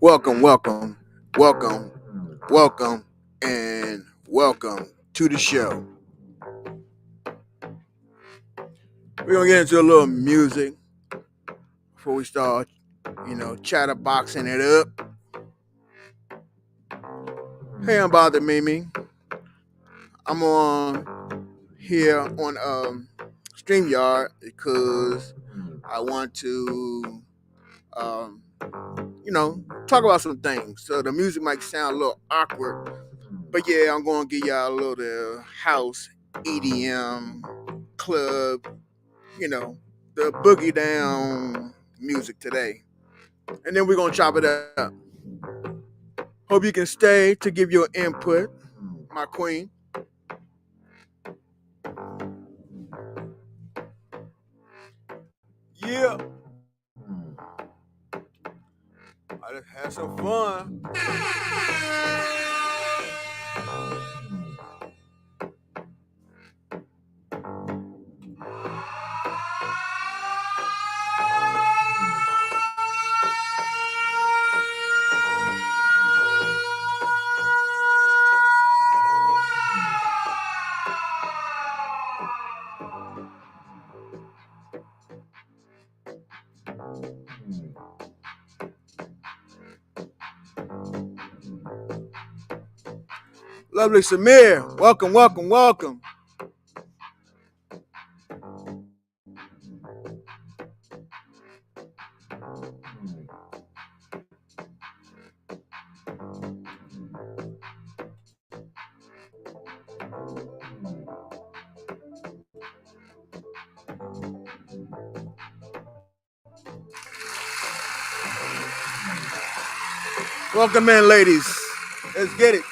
Welcome, welcome, welcome, welcome, and welcome to the show. We're gonna get into a little music before we start, chatterboxing it up. Hey, I'm Bother Mimi. I'm on here on StreamYard because I want to, um, talk about some things. So the music might sound a little awkward, but yeah, I'm gonna give y'all a little house, EDM, club, you know, the boogie down music today. And then we're gonna chop it up. Hope you can stay to give your input, my queen. Yeah, I just had some fun. Lovely Samir, welcome, welcome, welcome. Welcome in, ladies. Let's get it.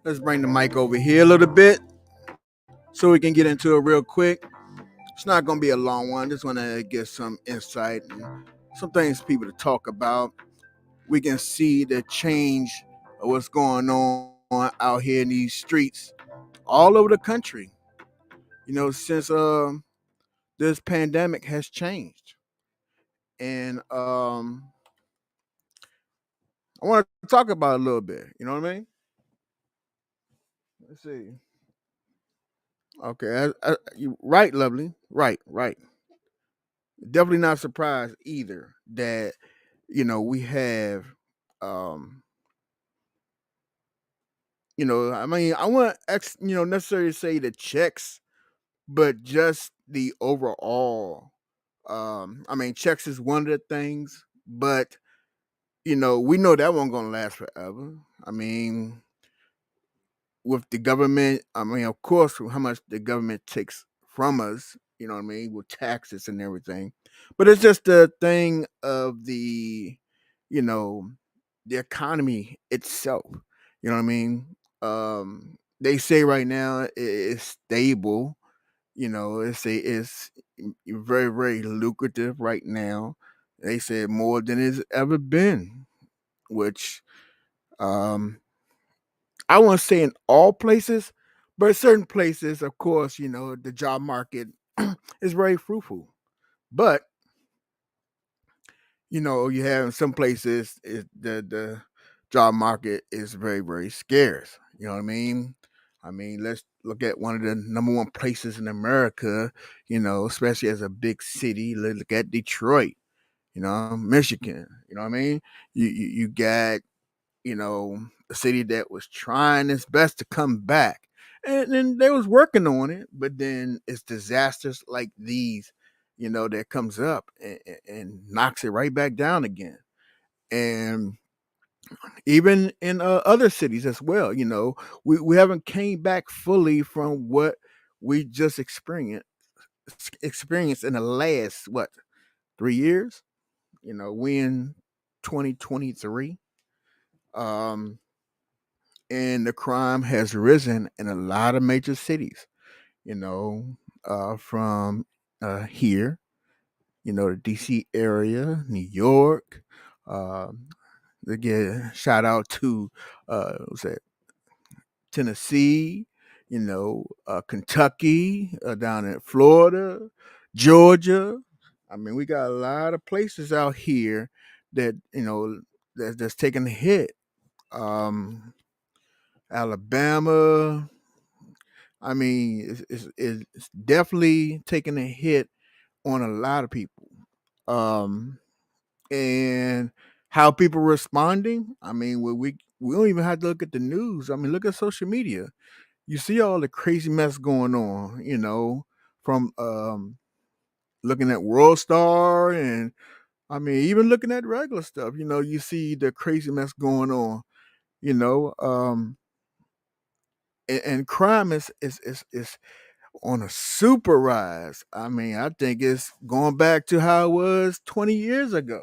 Let's bring the mic over here a little bit so we can get into it real quick. It's not going to be a long one. Just want to get some insight and some things for people to talk about. We can see the change of what's going on out here in these streets all over the country. Since this pandemic has changed, and I want to talk about it a little bit. You know what I mean? Let's see. Okay, you right, lovely. Right, right. Definitely not surprised either that we have um I mean, I want necessarily say the checks, but just the overall. I mean, checks is one of the things, but we know that won't gonna last forever. I mean, with the government, I mean, of course, how much the government takes from us, you know what I mean, with taxes and everything. But it's just the thing of you know, the economy itself. You know what I mean? They say right now it's stable. It's very, very lucrative right now. They say more than it's ever been, which um I won't say in all places, but certain places, of course, the job market is very fruitful. But you have in some places the job market is very, very scarce. You know what I mean? I mean, let's look at one of the number one places in America. Especially as a big city. Look at Detroit. Michigan. You know what I mean? You got a city that was trying its best to come back. And then they was working on it, but then it's disasters like these, that comes up and knocks it right back down again. And even in other cities as well, we haven't came back fully from what we just experienced in the last, what, 3 years. We in 2023. Um, and the crime has risen in a lot of major cities. From here, the DC area, New York. Um, Again, shout out to what's that? Tennessee. Kentucky, down in Florida, Georgia. I mean, we got a lot of places out here that that's taking a hit. Um, Alabama. I mean, it's definitely taking a hit on a lot of people. Um, and how people responding. I mean, we don't even have to look at the news. I mean, look at social media. You see all the crazy mess going on. From looking at World Star and I mean, even looking at regular stuff. You see the crazy mess going on. You know, um, and crime is on a super rise. I mean, I think it's going back to how it was 20 years ago.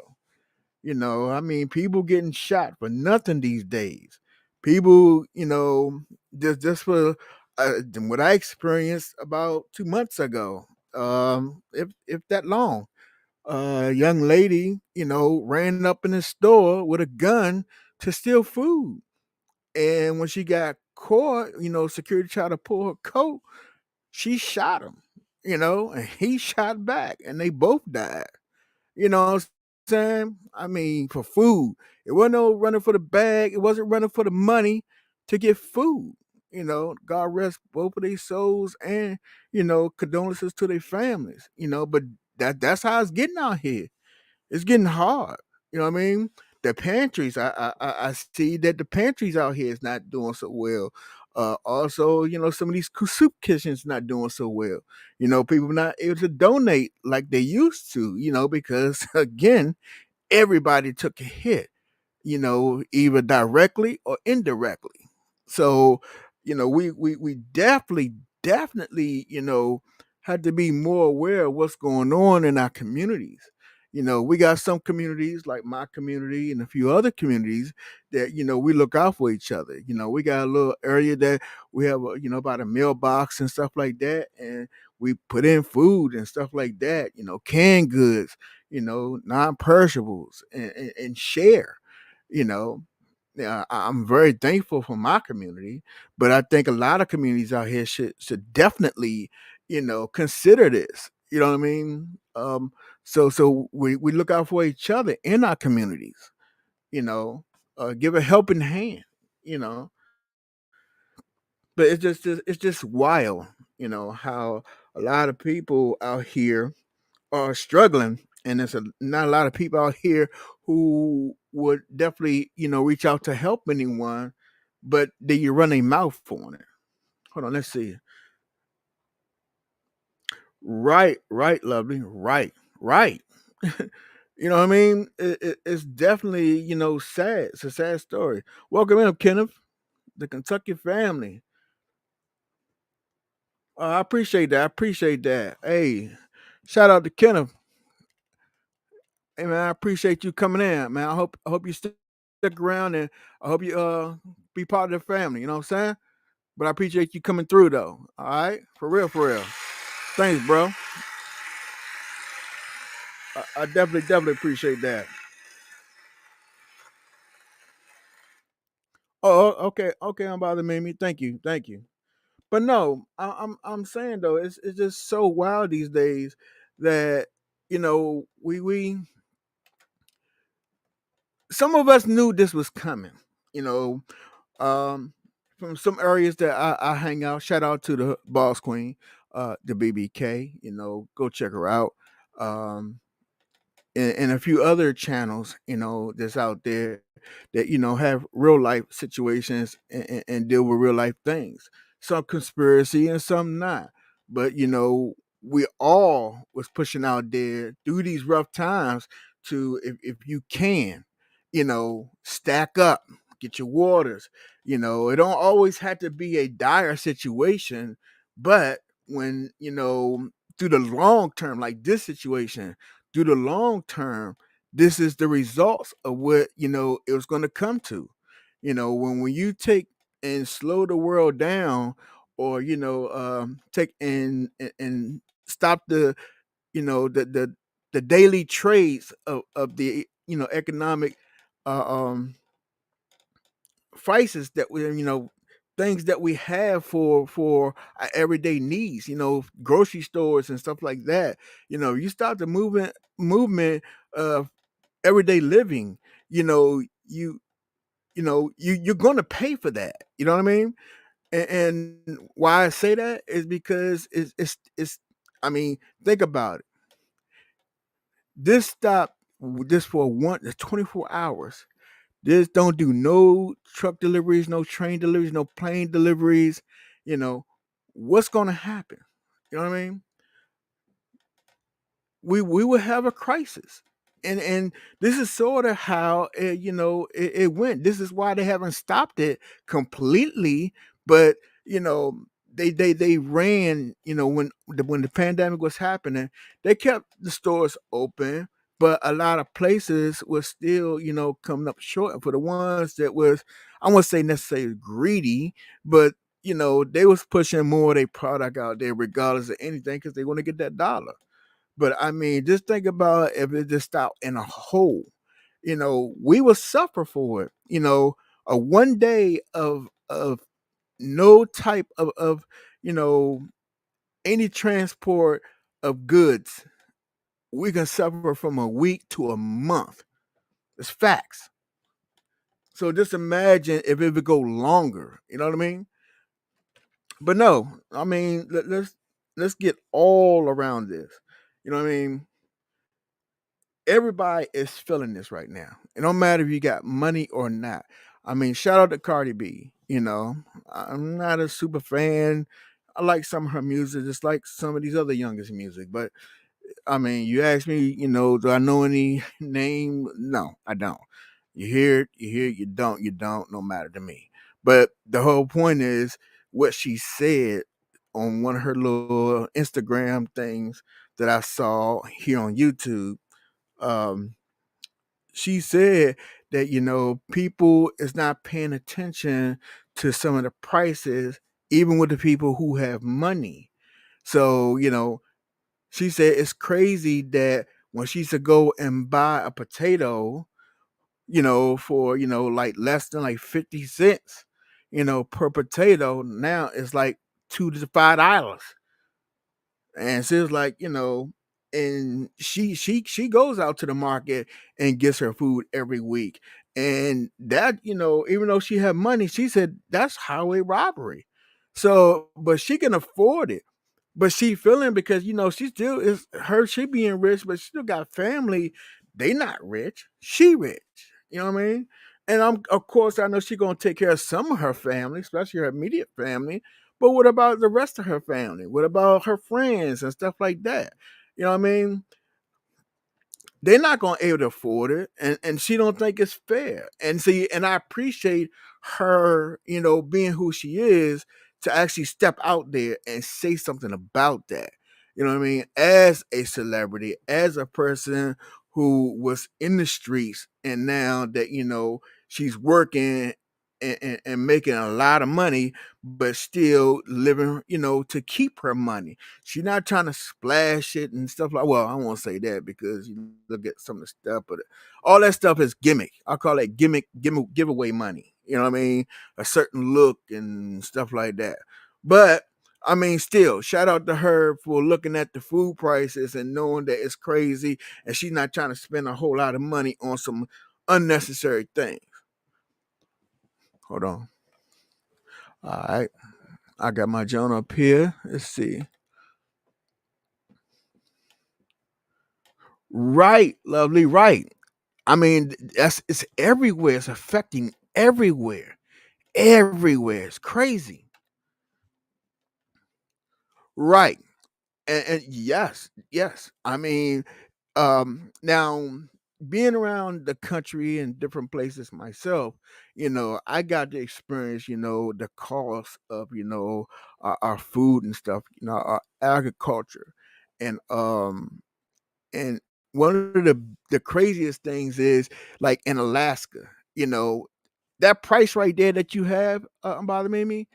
I mean, people getting shot for nothing these days. People, just for what I experienced about 2 months ago. If that long, a young lady, ran up in the store with a gun to steal food, and when she got caught, security tried to pull her coat. She shot him, and he shot back, and they both died. You know what I'm saying? I mean, for food. It wasn't no running for the bag. It wasn't running for the money to get food. God rest both of their souls and, condolences to their families. But that's how it's getting out here. It's getting hard. You know what I mean? The pantries, I see that the pantries out here is not doing so well. Also, some of these soup kitchens not doing so well. People not able to donate like they used to. Because again, everybody took a hit, either directly or indirectly. So, we definitely, had to be more aware of what's going on in our communities. We got some communities like my community and a few other communities that, we look out for each other. We got a little area that we have, about a mailbox and stuff like that. And we put in food and stuff like that, canned goods, non-perishables, and share. You know, I'm very thankful for my community, but I think a lot of communities out here should definitely, consider this. You know what I mean? So we look out for each other in our communities. You know, give a helping hand. You know, but it's just wild. How a lot of people out here are struggling, and there's not a lot of people out here who would definitely, reach out to help anyone, but they you run a mouth on it. Hold on, let's see. Right, lovely, right. You know what I mean? It's definitely, sad. It's a sad story. Welcome in, Kenneth, the Kentucky family. I appreciate that. I appreciate that. Hey, shout out to Kenneth. Hey man, I appreciate you coming in, man. I hope you stick around, and I hope you be part of the family. You know what I'm saying? But I appreciate you coming through though. All right, for real, for real. Thanks, bro. I definitely appreciate that. Okay. I'm bothering me. Thank you. But no, I'm saying though, it's just so wild these days that we some of us knew this was coming. You know, um, from some areas that I hang out. Shout out to the boss queen, the BBK. Go check her out. Um, and a few other channels, that's out there that have real life situations and deal with real life things. Some conspiracy and some not. But we all was pushing out there through these rough times to, if you can, stack up, get your waters. It don't always have to be a dire situation, but when through the long term, like this situation, through the long term, this is the results of what it was going to come to. When you take and slow the world down, or take and stop the daily trades of the economic uh, um prices that we things that we have for our everyday needs, grocery stores and stuff like that. You start the movement of everyday living. you know you you're gonna pay for that. You know what I mean? And why I say that is because it's I mean, think about it. This stop, this for 24 hours. This don't do no truck deliveries, no train deliveries, no plane deliveries. You know, what's gonna happen? You know what I mean? We will have a crisis. And this is sort of how it went. This is why they haven't stopped it completely, but you know they ran, when the pandemic was happening, they kept the stores open, but a lot of places were still coming up short. And for the ones that was, I won't say necessarily greedy, but they was pushing more of their product out there regardless of anything, because they want to get that dollar. But I mean, just think about if it just stopped in a hole. We will suffer for it. A one day of no type of you know any transport of goods, we can suffer from a week to a month. It's facts. So just imagine if it would go longer. You know what I mean? But no, I mean, let's get all around this. You know what I mean? Everybody is feeling this right now. It don't matter if you got money or not. I mean, shout out to Cardi B. I'm not a super fan. I like some of her music, just like some of these other youngest music. But I mean, you ask me, do I know any name? No, I don't. You hear it, you hear it, you don't, no matter to me. But the whole point is what she said on one of her little Instagram things that I saw here on YouTube. Um, she said that people is not paying attention to some of the prices, even with the people who have money. So she said it's crazy that when she used to go and buy a potato, for like less than like 50 cents, per potato, now it's like $2 to $5. And she was like, and she goes out to the market and gets her food every week. And that, even though she had money, she said that's highway robbery. So, but she can afford it. But she feeling because she still is her she being rich, but she still got family. They not rich. She rich. You know what I mean? And I'm of course I know she gonna take care of some of her family, especially her immediate family. But what about the rest of her family? What about her friends and stuff like that? You know what I mean? They're not gonna able to afford it, and she don't think it's fair. And see, and I appreciate her, being who she is, to actually step out there and say something about that. You know what I mean? As a celebrity, as a person who was in the streets, and now that she's working and making a lot of money, but still living, to keep her money. She's not trying to splash it and stuff like. Well, I won't say that because you look at some of the stuff, but all that stuff is gimmick. I call it gimmick giveaway money. You know what I mean? A certain look and stuff like that. But I mean, still, shout out to her for looking at the food prices and knowing that it's crazy, and she's not trying to spend a whole lot of money on some unnecessary things. Hold on. All right, I got my journal up here. Let's see. Right, lovely, right. I mean, that's it's everywhere. It's affecting everywhere. Everywhere. It's crazy. Right. And yes, yes. I mean, now being around the country and different places myself, I got to experience, the cost of, our food and stuff, our agriculture. And one of the craziest things is like in Alaska, you know, that price right there that you have, Bother Mimi,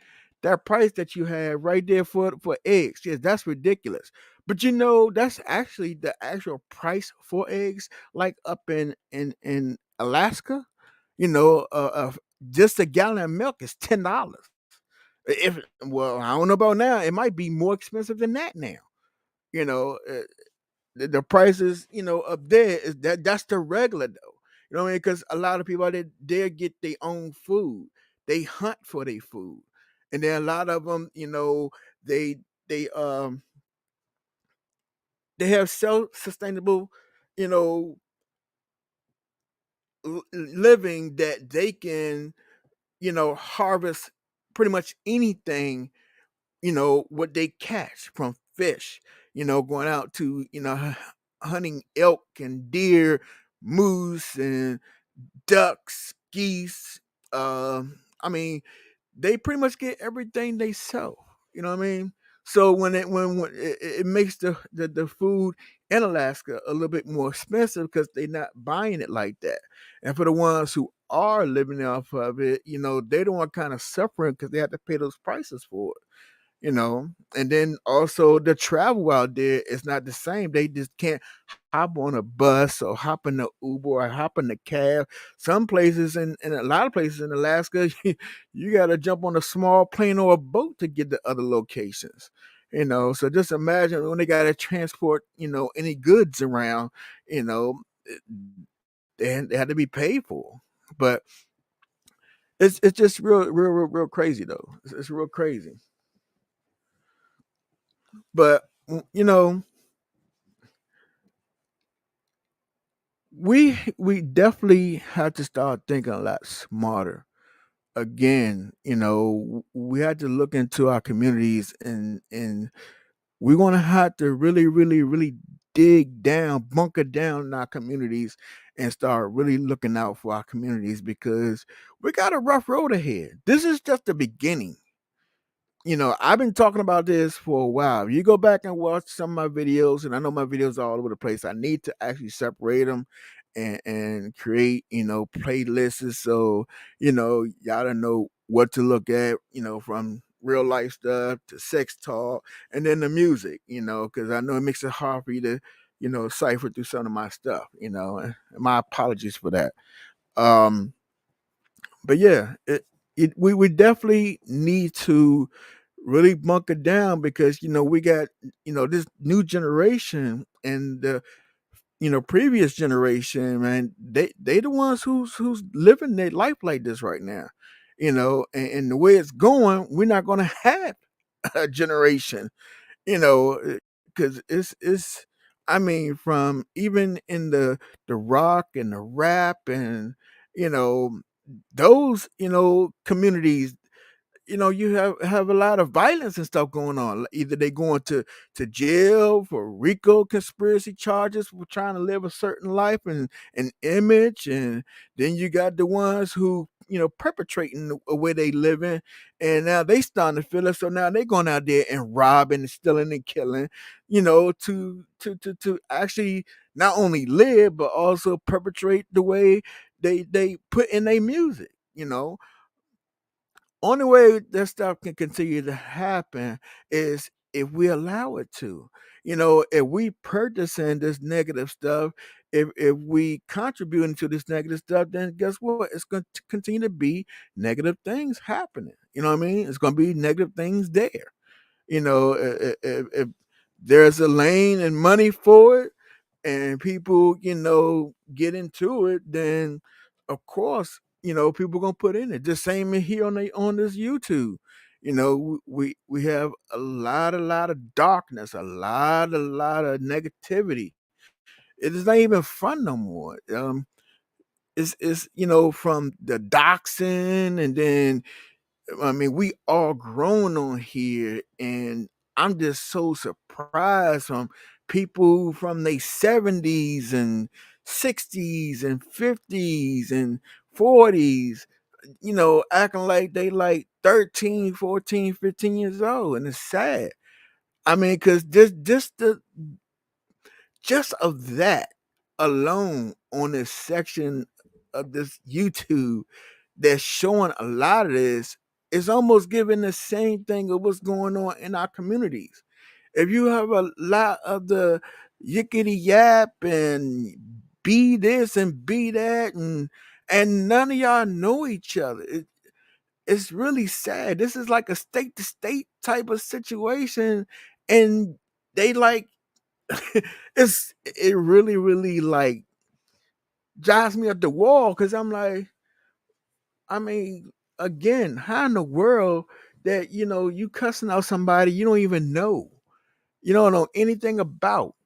that price that you have right there for eggs, yes, that's ridiculous. But that's actually the actual price for eggs, like up in Alaska. You know, just a gallon of milk is $10. If well, I don't know about now. It might be more expensive than that now. You know, the prices, up there is that's the regular though. You know what I mean? Because a lot of people out there they get their own food. They hunt for their food, and then a lot of them, they they um they have self sustainable, you know, living that they can, harvest pretty much anything, what they catch from fish, going out to, hunting elk and deer, moose and ducks, geese. I mean, they pretty much get everything they sell. You know what I mean? So when it makes the food in Alaska a little bit more expensive because they're not buying it like that. And for the ones who are living off of it, they don't want kind of suffering because they have to pay those prices for it. And then also the travel out there is not the same. They just can't hop on a bus or hop in the Uber or hop in the cab. Some places and a lot of places in Alaska, you got to jump on a small plane or a boat to get to other locations. So just imagine when they got to transport, any goods around, you know, eh, they had to be paid for. But it's just real crazy though. It's real crazy. But we definitely have to start thinking a lot smarter. again, we had to look into our communities, and we're gonna have to really, really, really dig down, bunker down in our communities, and start really looking out for our communities because we got a rough road ahead. This is just the beginning. I've been talking about this for a while. You go back and watch some of my videos, and I know my videos are all over the place. I need to actually separate them and create, playlists so, y'all don't know what to look at, from real life stuff to sex talk and then the music, because I know it makes it hard for you to, cipher through some of my stuff, and my apologies for that. Um, but yeah, we definitely need to really bunker down because we got this new generation and the previous generation, man. They the ones who's living their life like this right now, and the way it's going, we're not going to have a generation, you know, because it's. I mean, from even in the rock and the rap and you know those communities, you have a lot of violence and stuff going on. Either they going to jail for RICO conspiracy charges for trying to live a certain life and an image, and then you got the ones who perpetrating the way they living, and now they starting to feel it. So now they going out there and robbing and stealing and killing, to actually not only live but also perpetrate the way they put in their music. Only way that stuff can continue to happen is if we allow it to. If we purchasing this negative stuff, if we contributing to this negative stuff, then guess what? It's going to continue to be negative things happening. You know what I mean? It's going to be negative things there. If there's a lane and money for it, and people, get into it, then of course, people gonna put in it. The same here on this YouTube. We have a lot of darkness, a lot of negativity. It is not even fun no more. It's from the doxing, and then I mean, we all grown on here, and I'm just so surprised from people from their 70s and 60s and 50s and 40s, acting like they like 13, 14, 15 years old, and it's sad. I mean, because just of that alone on this section of this YouTube that's showing a lot of this is almost giving the same thing of what's going on in our communities. If you have a lot of the yickety yap and be this and be that, and none of y'all know each other, it's really sad. This is like a state to state type of situation, and they like it really really like drives me up the wall because I'm like, I mean, again, how in the world that you cussing out somebody you don't even know, you don't know anything about,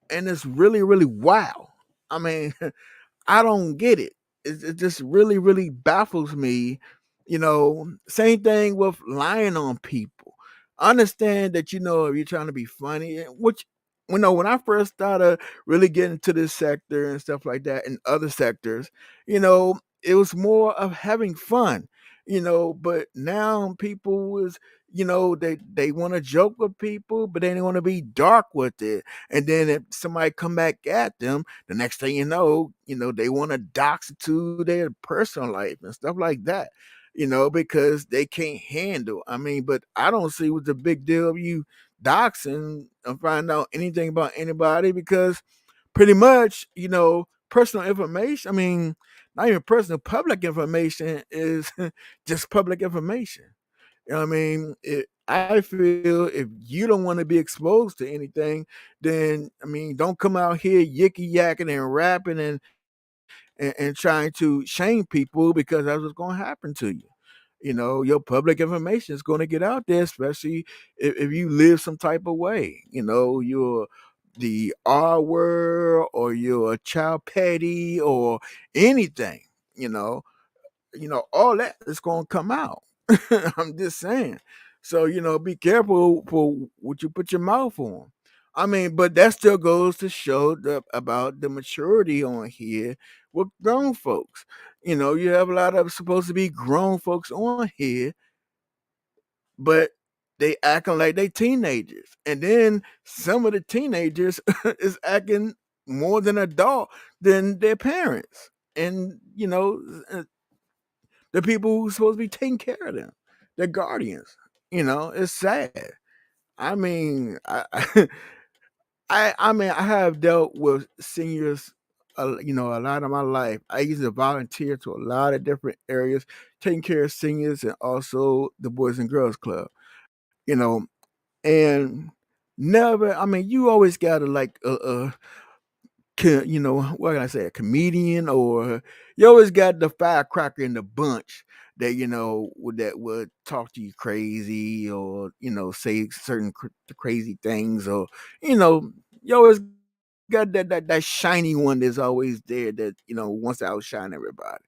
and it's really really wow. I mean, I don't get it. It just really, really baffles me. Same thing with lying on people. I understand that if you're trying to be funny, which when I first started really getting into this sector and stuff like that, and other sectors, it was more of having fun. But now people is they want to joke with people, but they don't want to be dark with it. And then if somebody come back at them, the next thing they want to dox to their personal life and stuff like that, because they can't handle. I mean, but I don't see what's the big deal of you doxing and find out anything about anybody because pretty much, personal information. I mean, not even personal, public information is just public information. You know what I mean? I feel if you don't want to be exposed to anything, then I mean, don't come out here yicky yakking and rapping and trying to shame people because that's what's going to happen to you. Your public information is going to get out there, especially if you live some type of way. You're the R word or you're a child petty or anything. You know, all that is going to come out. I'm just saying. So, be careful for what you put your mouth on. I mean, but that still goes to show about the maturity on here with grown folks. You have a lot of supposed to be grown folks on here, but they acting like they teenagers. And then some of the teenagers is acting more than adult than their parents. And, the people who's supposed to be taking care of them, their guardians. It's sad. I mean, I have dealt with seniors, a lot of my life. I used to volunteer to a lot of different areas, taking care of seniors and also the Boys and Girls Club. You know, and never. I mean, you always got to like what can I say, a comedian, or you always got the firecracker in the bunch that that would talk to you crazy, or say certain crazy things, or you always got that shiny one that's always there that wants to outshine everybody.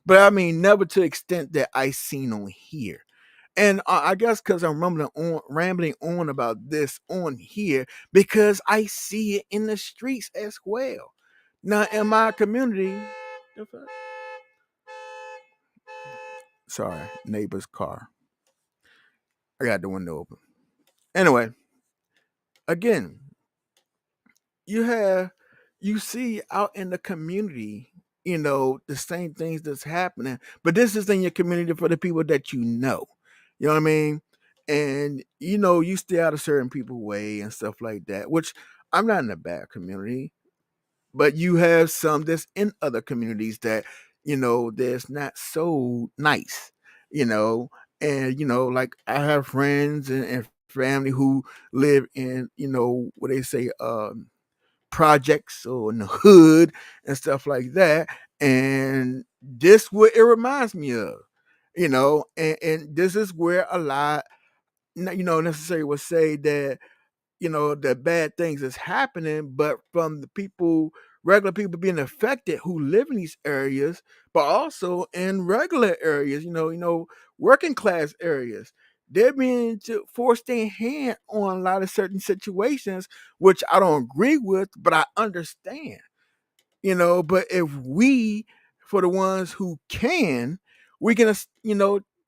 But I mean, never to the extent that I seen on here. And I guess because I'm rambling on about this on here because I see it in the streets as well. Now, in my community, sorry, neighbor's car. I got the window open. Anyway, again, you have you see out in the community, the same things that's happening, but this is in your community for the people that you know. You know what I mean? And you stay out of certain people way and stuff like that, which I'm not in a bad community, but you have some that's in other communities that, that's not so nice, you know, and like I have friends and family who live in, what they say, projects or in the hood and stuff like that. And this what it reminds me of, and this is where a lot, necessarily would say that, the bad things is happening, but from the people, regular people being affected who live in these areas, but also in regular areas, working class areas. They're being forced their hand on a lot of certain situations, which I don't agree with, but I understand. But if we, for the ones who can, we can,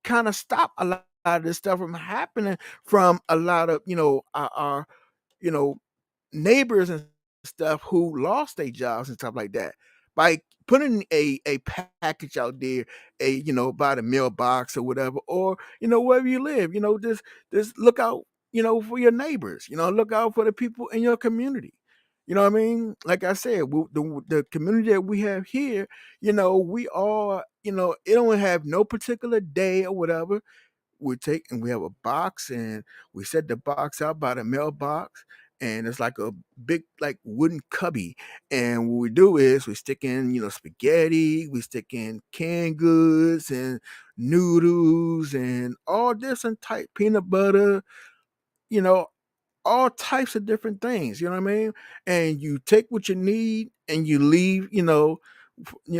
kind of stop a lot of this stuff from happening from a lot of, our you know, neighbors and stuff who lost their jobs and stuff like that by putting a package out there, by the mailbox or whatever, or wherever you live, just look out, for your neighbors, look out for the people in your community. You know what I mean? Like I said, the community that we have here, we all, it don't have no particular day or whatever. We have a box, and we set the box out by the mailbox, and it's like a big like wooden cubby. And what we do is we stick in spaghetti, we stick in canned goods and noodles and all different type, peanut butter, you know all types of different things. You know what I mean? And you take what you need and you leave,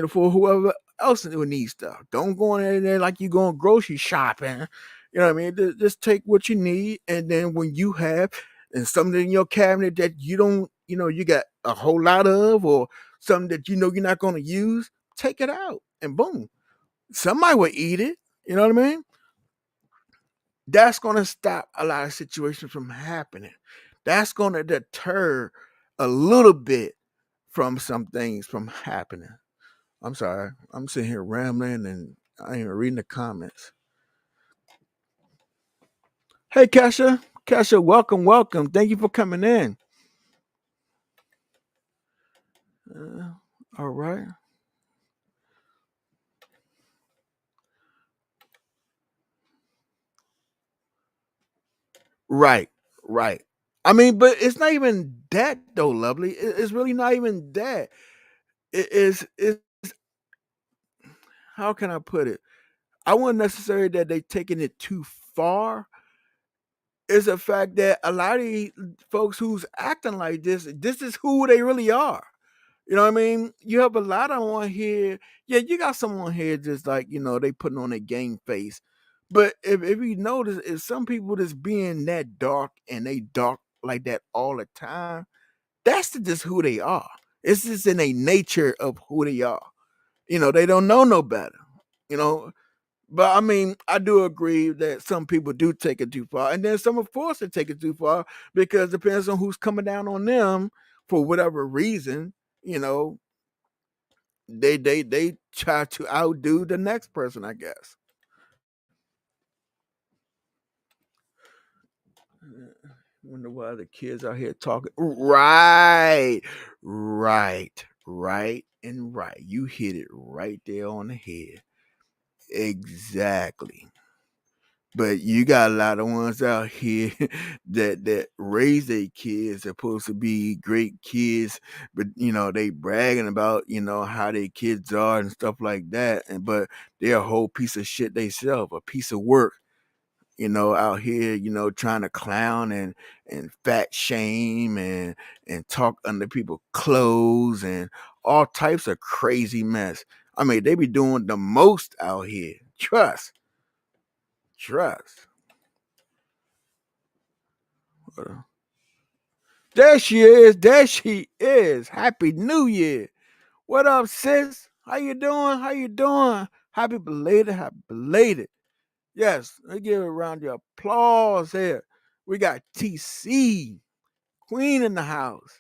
for whoever else who needs stuff. Don't go in there like you going grocery shopping. You know what I mean? Just take what you need, and then when you have and something in your cabinet that you don't, you got a whole lot of, or something that you're not going to use, take it out, and boom, somebody will eat it. You know what I mean? That's going to stop a lot of situations from happening. That's going to deter a little bit from some things from happening. I'm sorry. I'm sitting here rambling and I ain't even reading the comments. Hey, Kesha. Kesha, welcome, welcome. Thank you for coming in. Uh, all right. Right. Right. I mean, but it's not even that though, lovely. It's really not even that. It's how can I put it? I wouldn't necessarily that they taking it too far. It's the fact that a lot of these folks who's acting like this is who they really are. You know what I mean? You have a lot of them on here. Yeah, you got someone here just like, they putting on a game face. But if you notice, if some people just being that dark and they dark like that all the time, that's just who they are. It's just in a nature of who they are. They don't know no better. You know, but I mean, I do agree that some people do take it too far, and then some are forced to take it too far because it depends on who's coming down on them for whatever reason. You know, they try to outdo the next person, I guess. Wonder why the kids out here talking. Right, right. You hit it right there on the head. Exactly. But you got a lot of ones out here that raise their kids supposed to be great kids, but they bragging about how their kids are and stuff like that, and but they're a whole piece of shit themselves, a piece of work. Out here, trying to clown and fat shame and talk under people's clothes and all types of crazy mess. I mean, they be doing the most out here. Trust. There she is. There she is. Happy New Year. What up, sis? How you doing? How you doing? Happy belated. Happy belated. Yes, let's give a round of applause here. We got TC, Queen in the house.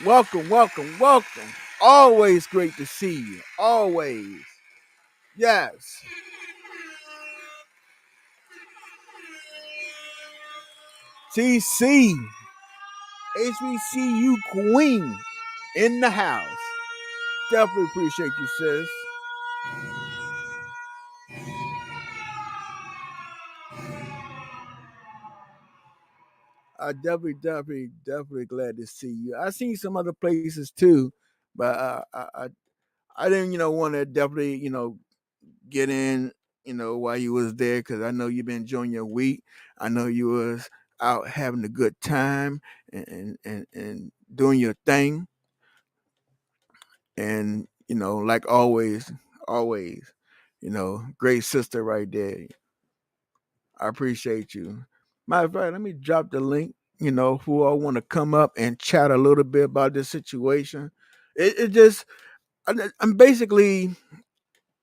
Welcome, welcome, welcome. Always great to see you. Always. Yes. TC, HBCU Queen in the house. Definitely appreciate you, sis. I definitely glad to see you. I seen some other places too, but I didn't, want to definitely, get in, while you was there because I know you've been enjoying your week. I know you was out having a good time and doing your thing, and like always, great sister right there. I appreciate you. Matter of fact, let me drop the link. Who all want to come up and chat a little bit about this situation. It just, I'm basically,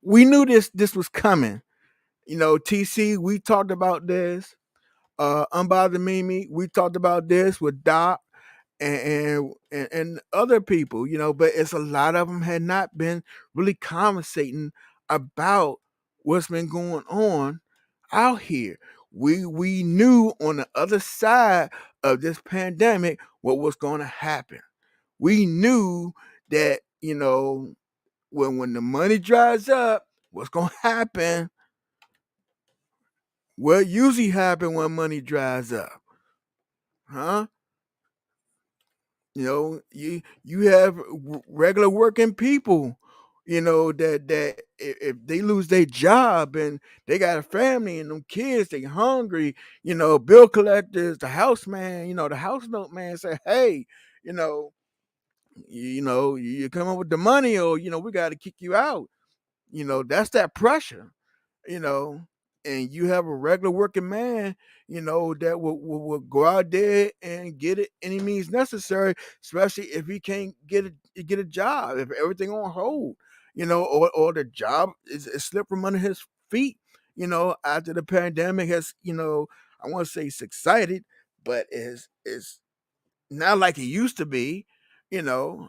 we knew this was coming. TC, we talked about this. Unbothered Mimi, we talked about this with Doc and other people. But it's a lot of them had not been really conversating about what's been going on out here. We knew on the other side of this pandemic what was going to happen. We knew that when the money dries up, what's going to happen? What usually happen when money dries up, huh? You have regular working people, that if they lose their job and they got a family and them kids, they hungry. Bill collectors, the house man, the house note man say, hey, you know, you come up with the money or we got to kick you out. That's that pressure, you know, and you have a regular working man, that will go out there and get it any means necessary, especially if he can't get a job, if everything on hold, or the job is slipped from under his feet, after the pandemic has, I want to say subsided, but is not like it used to be. Yeah,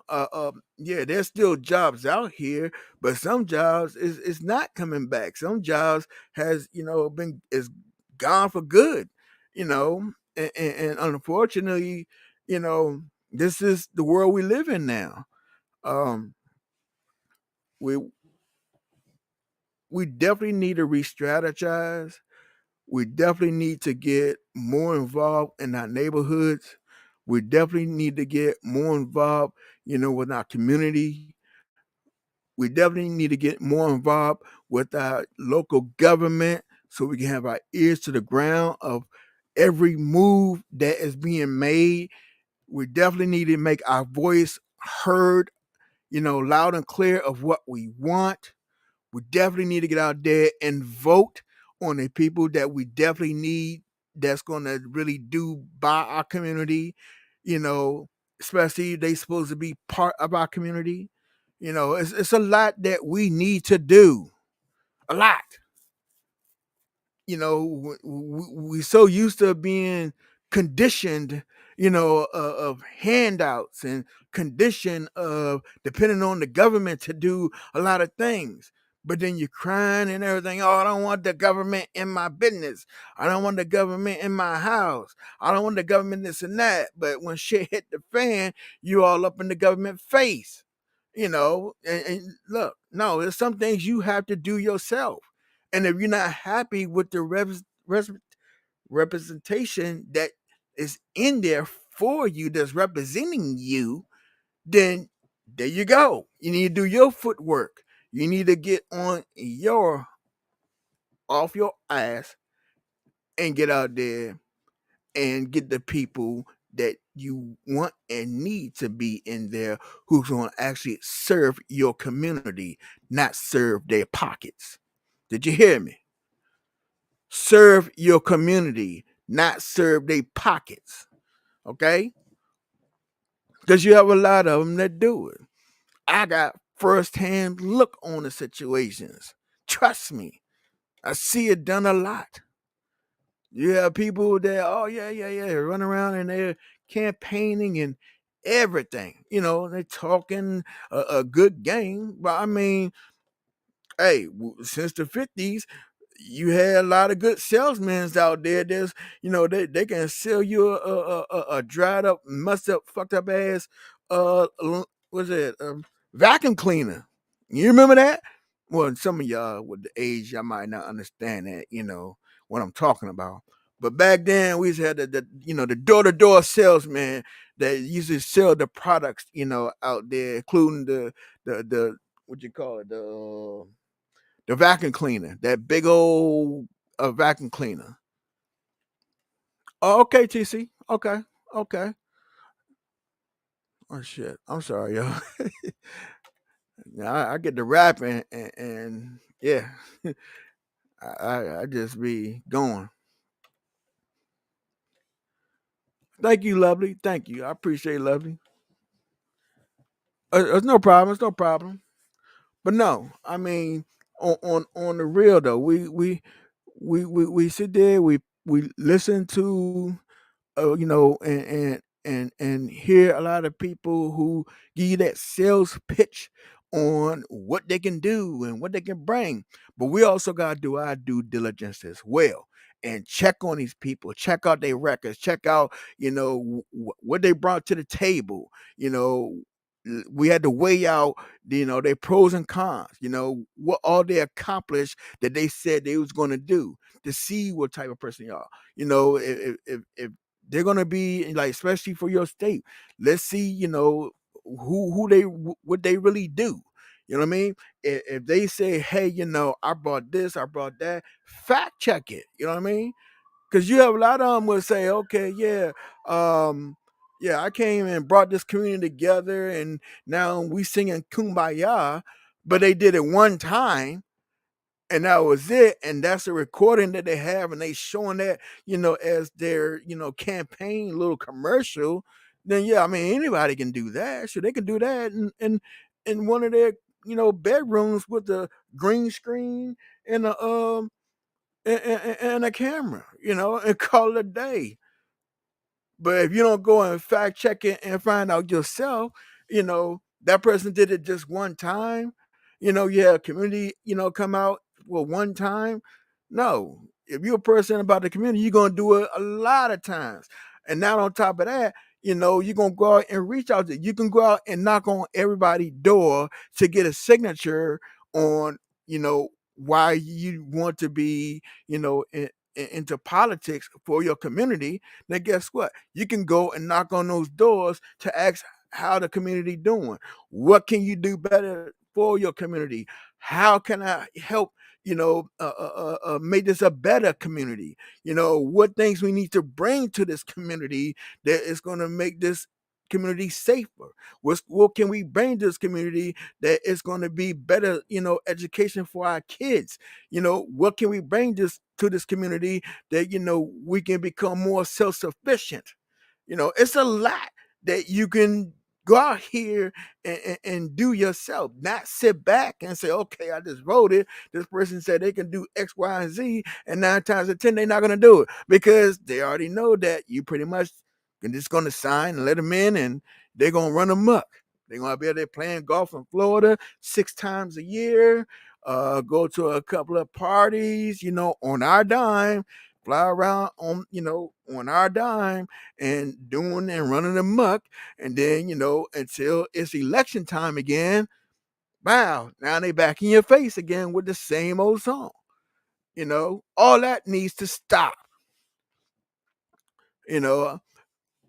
there's still jobs out here, but some jobs is not coming back. Some jobs has been is gone for good. And unfortunately, you know this is the world we live in now. Um, we we definitely need to re-strategize. We definitely need to get more involved in our neighborhoods. We definitely need to get more involved, with our community. We definitely need to get more involved with our local government so we can have our ears to the ground of every move that is being made. We definitely need to make our voice heard, loud and clear of what we want. We definitely need to get out there and vote on the people that we definitely need that's going to really do by our community, you know, especially they supposed to be part of our community. It's a lot that we need to do. A lot. We so used to being conditioned, of handouts and conditioned of depending on the government to do a lot of things. But then you're crying and everything. Oh, I don't want the government in my business. I don't want the government in my house. I don't want the government this and that. But when shit hit the fan, you all up in the government face. And look, no, there's some things you have to do yourself. And if you're not happy with the representation that is in there for you, that's representing you, then there you go. You need to do your footwork. You need to get on your off your ass and get out there and get the people that you want and need to be in there who's going to actually serve your community, not serve their pockets. Did you hear me? Serve your community, not serve their pockets. Okay? Because you have a lot of them that do it. I got firsthand look on the situations. Trust me, I see it done a lot. You have people that, oh, yeah, yeah, yeah, run around and they're campaigning and everything. They're talking a good game. But I mean, hey, since the 50s, you had a lot of good salesmen out there. They can sell you a dried up, messed up, fucked up ass, what's it, vacuum cleaner. You remember that? Well, some of y'all with the age, y'all might not understand that, what I'm talking about. But back then, we used to have the door-to-door salesman that used to sell the products, out there, including the what you call it, the vacuum cleaner, that big old vacuum cleaner. Oh, okay, TC. Okay, okay. Oh shit. I'm sorry, y'all. I get to rapping and yeah, I just be going. Thank you, lovely. Thank you. I appreciate it, lovely. It's no problem. It's no problem. But no, I mean, on the real though, we sit there, we listen to and hear a lot of people who give you that sales pitch on what they can do and what they can bring. But we also gotta do our due diligence as well and check on these people, check out their records, check out what they brought to the table. We had to weigh out their pros and cons. What all they accomplished that they said they was going to do to see what type of person you are. If they're gonna be like, especially for your state. Let's see, who they what they really do. You know what I mean? If they say, hey, I brought this, I brought that, fact check it. You know what I mean? Because you have a lot of them will say, okay, yeah, yeah, I came and brought this community together, and now we singing kumbaya, but they did it one time and that was it, and that's a recording that they have, and they showing that as their campaign little commercial. Then yeah, I mean anybody can do that. So they can do that in one of their bedrooms with a green screen and a camera, and call it a day. But if you don't go and fact check it and find out yourself, that person did it just one time. Yeah, community, come out well one time. No, if you're a person about the community, you're gonna do it a lot of times. And now on top of that, you're gonna go out and reach out to you can go out and knock on everybody's door to get a signature on, why you want to be, into politics for your community. Then guess what? You can go and knock on those doors to ask how the community doing. What can you do better for your community? How can I help? Make this a better community. What things we need to bring to this community that is going to make this community safer? What can we bring to this community that is going to be better, education for our kids? What can we bring to this community that, we can become more self-sufficient? It's a lot that you can go out here and do yourself, not sit back and say, okay, I just voted. This person said they can do X, Y, and Z, and 9 times out of 10, they're not going to do it because they already know that you pretty much are just going to sign and let them in, and they're going to run amok. They're going to be out there playing golf in Florida 6 times a year, go to a couple of parties, on our dime, fly around on our dime and doing and running amok. And then, until it's election time again, wow, now they back in your face again with the same old song. All that needs to stop. You know,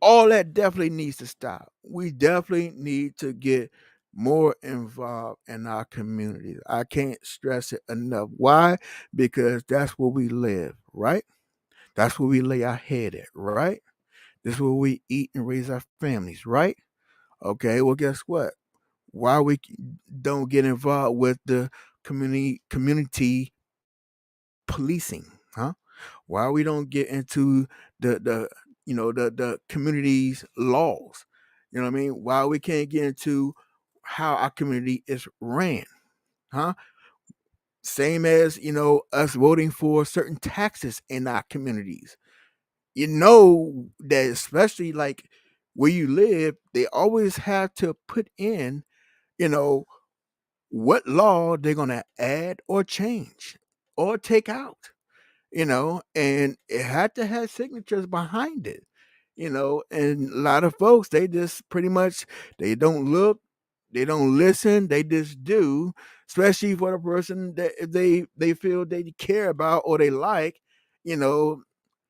all that definitely needs to stop. We definitely need to get more involved in our communities. I can't stress it enough. Why? Because that's where we live, right? That's where we lay our head at, right? This is where we eat and raise our families, right? Okay, well, guess what? Why we don't get involved with the community policing, huh? Why we don't get into the community's laws? You know what I mean? Why we can't get into how our community is ran, huh? Same as us voting for certain taxes in our communities. That especially like where you live, they always have to put in, you know, what law they're going to add or change or take out, and it had to have signatures behind it, and a lot of folks, they just pretty much, they don't look, they don't listen, they just do, especially for the person that they feel they care about or they like, you know,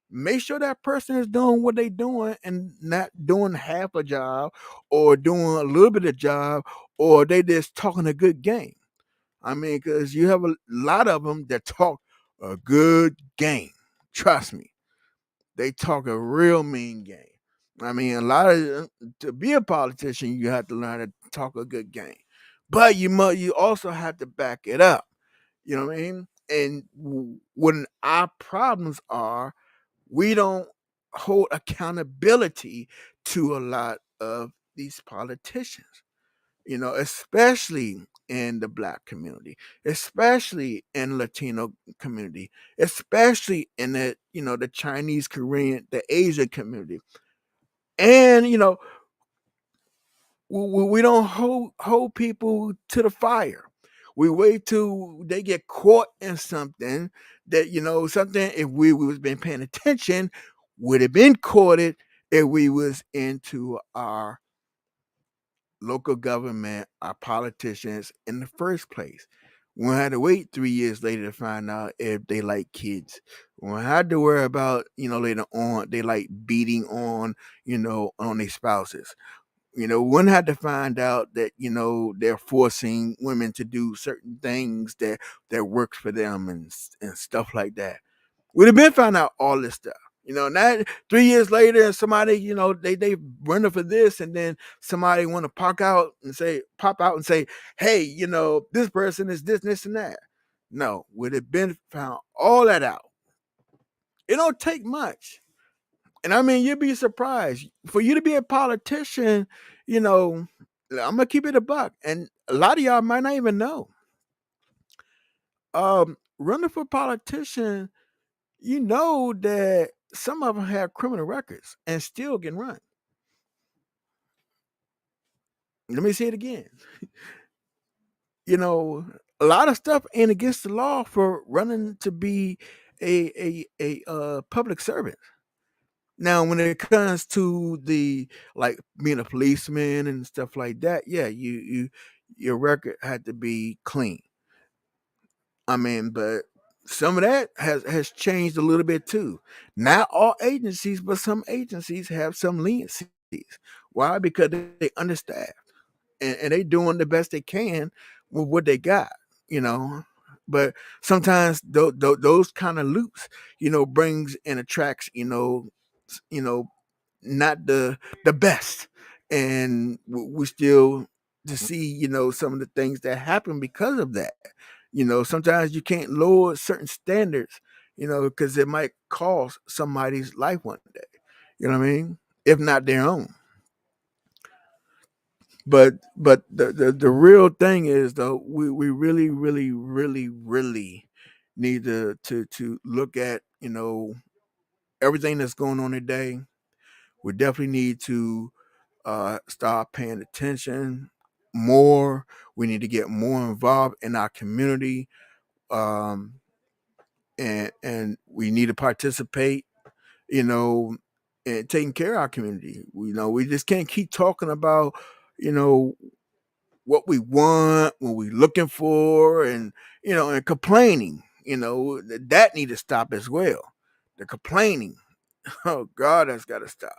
make sure that person is doing what they doing and not doing half a job or doing a little bit of job, or they just talking a good game. I mean, because you have a lot of them that talk a good game. Trust me, they talk a real mean game. I mean, a lot of to be a politician, you have to learn to talk a good game, but you also have to back it up. You know what I mean? And when our problems are, we don't hold accountability to a lot of these politicians, especially in the black community, especially in Latino community, especially in the Chinese, Korean, the Asian community. And, we don't hold people to the fire. We wait till they get caught in something that, something, if we was been paying attention, would have been caught it if we was into our local government, our politicians in the first place. We don't have to wait 3 years later to find out if they like kids. We don't have to worry about, later on, they like beating on their spouses. One had to find out that they're forcing women to do certain things that works for them and stuff like that. We'd have been found out all this stuff. Not 3 years later, and somebody, they running for this, and then somebody want to pop out and say, hey, this person is this, and that. No, would have been found all that out. It don't take much. And I mean, you'd be surprised for you to be a politician. I'm gonna keep it a buck, and a lot of y'all might not even know. Running for politician, that some of them have criminal records and still can run. Let me say it again. A lot of stuff ain't against the law for running to be a public servant. Now, when it comes to the like being a policeman and stuff like that, yeah, your record had to be clean. I mean, but some of that has changed a little bit too. Not all agencies, but some agencies have some leniencies. Why? Because they understaffed and they doing the best they can with what they got. You know, but sometimes those kind of loops, brings and attracts, not the best, and we still to see, some of the things that happen because of that. Sometimes you can't lower certain standards, because it might cost somebody's life one day. You know what I mean? If not their own. But the real thing is though, we really, really, really, really need to look at, everything that's going on today. We definitely need to start paying attention more. We need to get more involved in our community, um, and we need to participate. You know, and taking care of our community. We just can't keep talking about you know what we want, what we're looking for, and complaining. That need to stop as well. The complaining, oh God, that's got to stop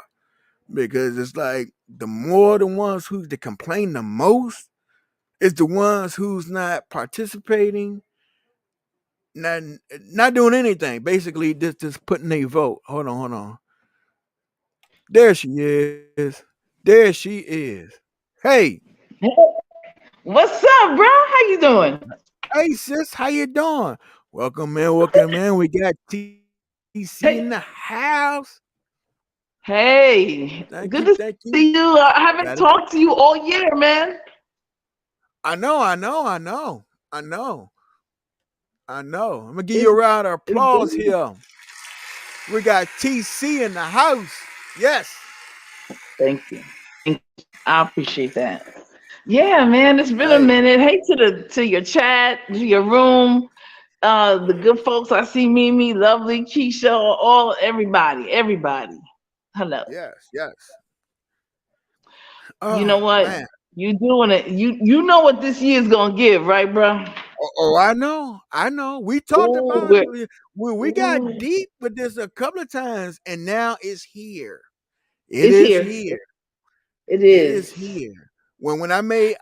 because it's like the more the ones who they complain the most is the ones who's not participating, not not doing anything. Basically, just putting a vote. Hold on. There she is. There she is. Hey, What's up, bro? How you doing? hey, sis, how you doing? Welcome in, welcome in. We got TC in the Hey, house. hey, Thank you, good to thank you. see you. I Got haven't it. talked to you all year, man. I know. I'm gonna give you It's a round of it's applause good. here. We got TC in the house. Yes. Thank you. Thank you. I appreciate that. Yeah, man, it's been a Hey, minute. Hey to your chat, to your room. The good folks I see, Mimi, lovely, Keisha, all everybody. Hello. yes. You know Oh what? man. You doing it. You know what this year's gonna give, right, bro? I know. I know. We talked Oh, about it. we're We got ooh, deep with this a couple of times, and now it's here. It it's is here. here. It It is is. here.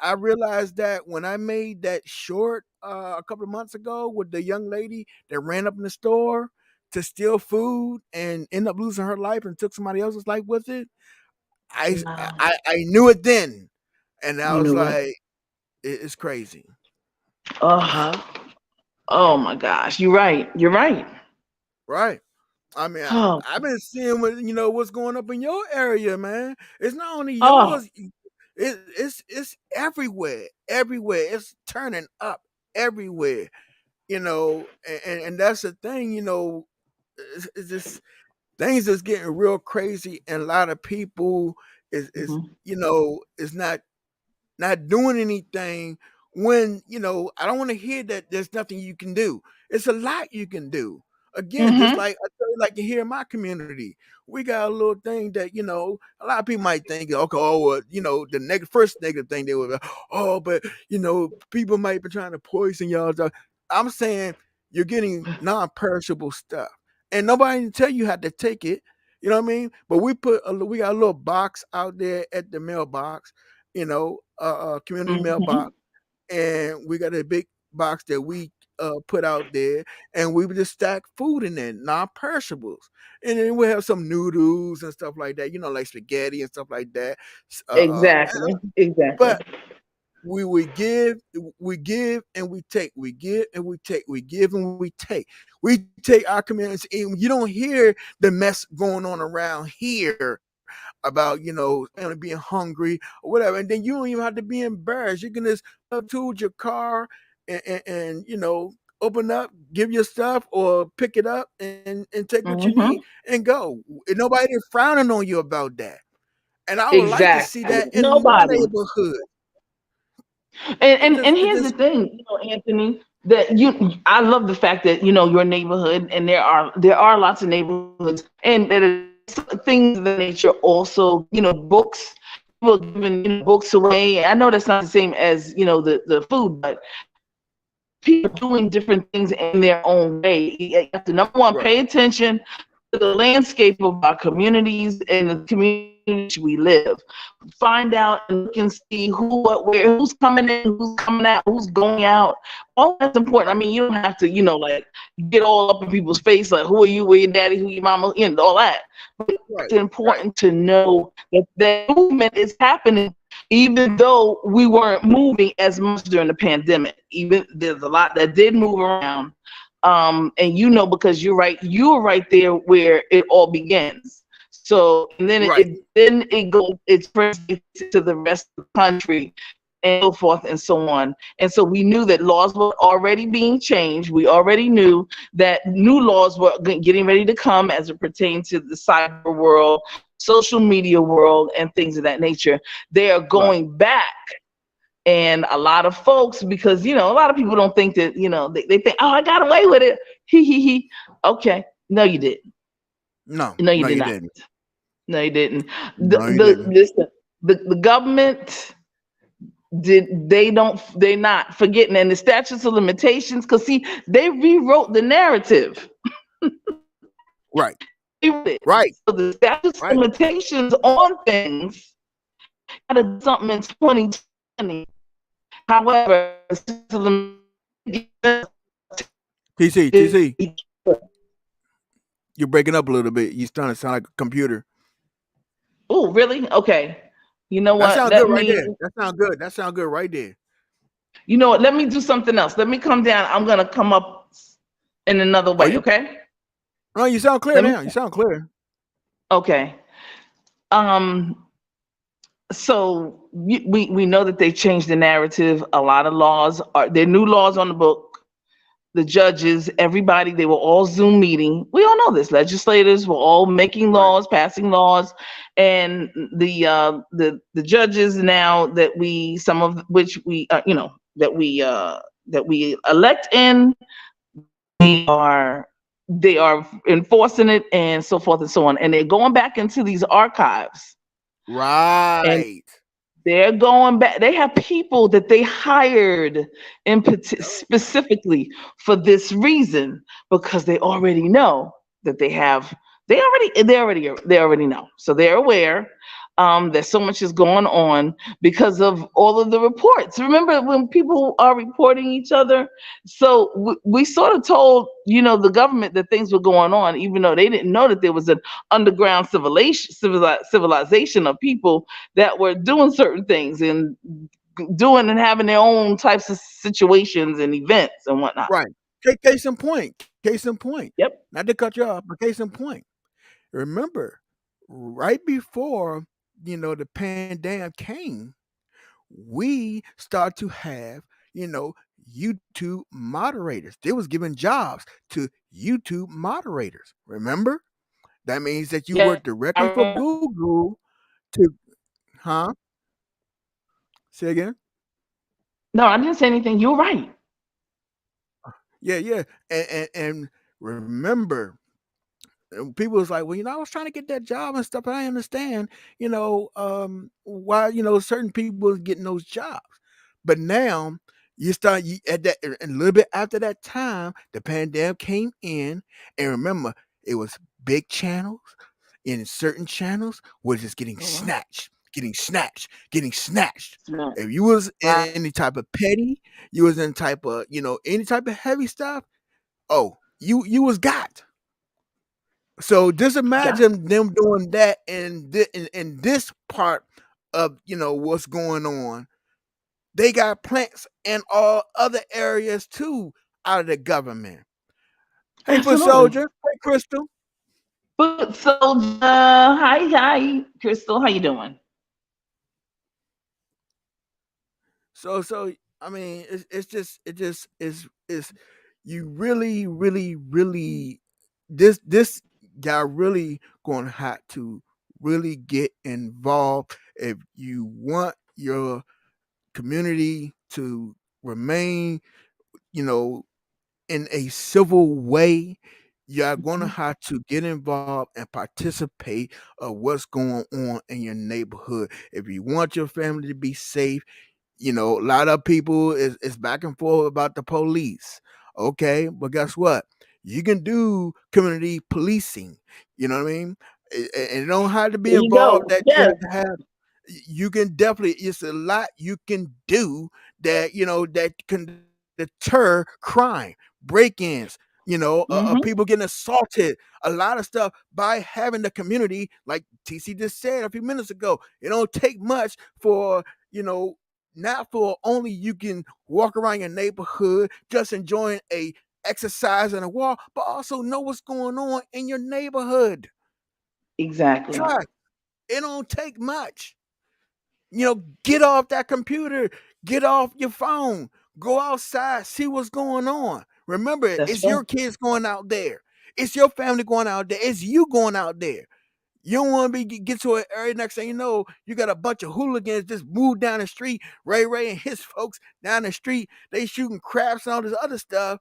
I realized that when I made that short a couple of months ago with the young lady that ran up in the store to steal food and end up losing her life and took somebody else's life with it. I Wow. I knew it then, and I You was knew it. like, it's crazy, huh? Oh, oh my gosh. You're right. You're right. Right. I mean, Oh, I've been seeing what's going up in your area, man. It's not only oh. yours. It's everywhere. Everywhere. It's turning up everywhere. And that's the thing. It's just things is getting real crazy, and a lot of people is Mhm. is not doing anything when I don't want to hear that there's nothing you can do. It's a lot you can do. Again, just Mhm. like I tell you, like here in my community, we got a little thing that a lot of people might think, okay, oh, well, the first negative thing they would, oh, but people might be trying to poison y'all. I'm saying you're getting non-perishable stuff, and nobody can tell you how to take it. You know what I mean? But we got a little box out there at the mailbox, community Mhm. mailbox, and we got a big box that we put out there, and we would just stack food in there, non-perishables, and then we have some noodles and stuff like that, like spaghetti and stuff like that. Exactly. Exactly. But we give and we take, we give and we take, we give and we take. We take our communities, and you don't hear the mess going on around here about family being hungry or whatever, and then you don't even have to be embarrassed. You can just pull up to your car and open up, give your stuff, or pick it up and take what you need Mhm. and go. And nobody is frowning on you about that. And I would like to see Exactly. that in my Nobody. neighborhood. And, It and just and it here's the just thing, Anthony, that I love the fact that your neighborhood, and there are lots of neighborhoods, and that things of that nature. Also, books. People are giving books away. I know that's not the same as the food, but people are doing different things in their own way. You have to, number one, right. pay attention the landscape of our communities and the community in which we live. Find out and look and see who, what, where, who's coming in, who's coming out, who's going out. All that's important. I right, mean, you don't have to, like get all up in people's face, like who are you, where your daddy, who your mama, all that. But right, it's right, important to know that that movement is happening, even though we weren't moving as much during the pandemic. Even there's a lot that did move around, and because you're right there where it all begins. So and then right, it goes, it spreads to the rest of the country and so forth and so on. And so we knew that laws were already being changed. We already knew that new laws were getting ready to come as it pertains to the cyber world, social media world, and things of that nature. They are right. going back. And a lot of folks, because a lot of people don't think that, they think, oh, I got away with it. He. Okay. No, you didn't. No, No, you no, did you not. didn't. No, you didn't. No, you didn't. Listen, the government they're not forgetting, and the statutes of limitations, because see, they rewrote the narrative. Right, right, So the statutes of right. limitations on things got to do something in 2020. However, TC, TC, you're breaking up a little bit. You're starting to sound like a computer. oh, really? Okay. You know That what? sounds good Let right me. there. That sounds good. That sounds good right there. You know what? Let me do something else. Let me come down. I'm gonna come up in another Oh, way. you? Okay. Oh, you sound clear Let me. now. You sound clear. Okay. Um. So we know that they changed the narrative. A lot of laws are there. New laws on the book. The judges, everybody, they were all Zoom meeting. We all know this. Legislators were all making Right, laws, passing laws, and the judges now that some of which we that we elect in, they are they are enforcing it and so forth and so on. And they're going back into these archives, and right. they're going back. They have people that they hired Yep. specifically for this reason, because they already know that they already know. So they're aware that so much is going on because of all of the reports. Remember when people are reporting each other? So we sort of told the government that things were going on, even though they didn't know that there was an underground civilization of people that were doing certain things and doing and having their own types of situations and events and whatnot. Right. Case in point. Case in point. Yep. Not to cut you off, but case in point. Remember, right before the pandemic came, we start to have YouTube moderators. They was giving jobs to YouTube moderators. Remember? That means that you Yeah. work directly for Google to, huh? Say again? No, I didn't say anything. You're right. Yeah, yeah. And remember, people was like, well, I was trying to get that job and stuff, but I understand, why, certain people was getting those jobs. But now at that a little bit after that time, the pandemic came in, and remember, it was big channels, and certain channels were just getting Oh, wow. snatched, getting snatched, getting snatched. Right. If you was in Right. any type of petty, you was in type of, any type of heavy stuff, oh, you was got. So just Got imagine them doing that in this part of what's going on. They got plants in all other areas too out of the government. Hey, foot absolutely. soldier. Hey, Crystal. Foot soldier. Hi, Crystal. How you doing? So I mean, it's you really, really, really this guy really gonna have to really get involved if you want your community to remain, you know, in a civil way. You're gonna Mhm. have to get involved and participate of what's going on in your neighborhood. If you want your family to be safe, a lot of people is back and forth about the police. Okay, but guess what? You can do community policing. You know what I mean? And it don't have to be There you involved go. that you Yes. have to have. You can definitely. It's a lot you can do that that can deter crime, break-ins. Hmm. People getting assaulted, a lot of stuff by having the community, like TC just said a few minutes ago. It don't take much for not for only you can walk around your neighborhood just enjoying a exercise and a walk, but also know what's going on in your neighborhood. Exactly. Try. It don't take much. Get off that computer, get off your phone, go outside, see what's going on. Remember, That's it's right. your kids going out there. It's your family going out there. It's you going out there. You don't want to get to an area next thing you know, you got a bunch of hooligans just move down the street. Ray and his folks down the street, they shooting craps and all this other stuff.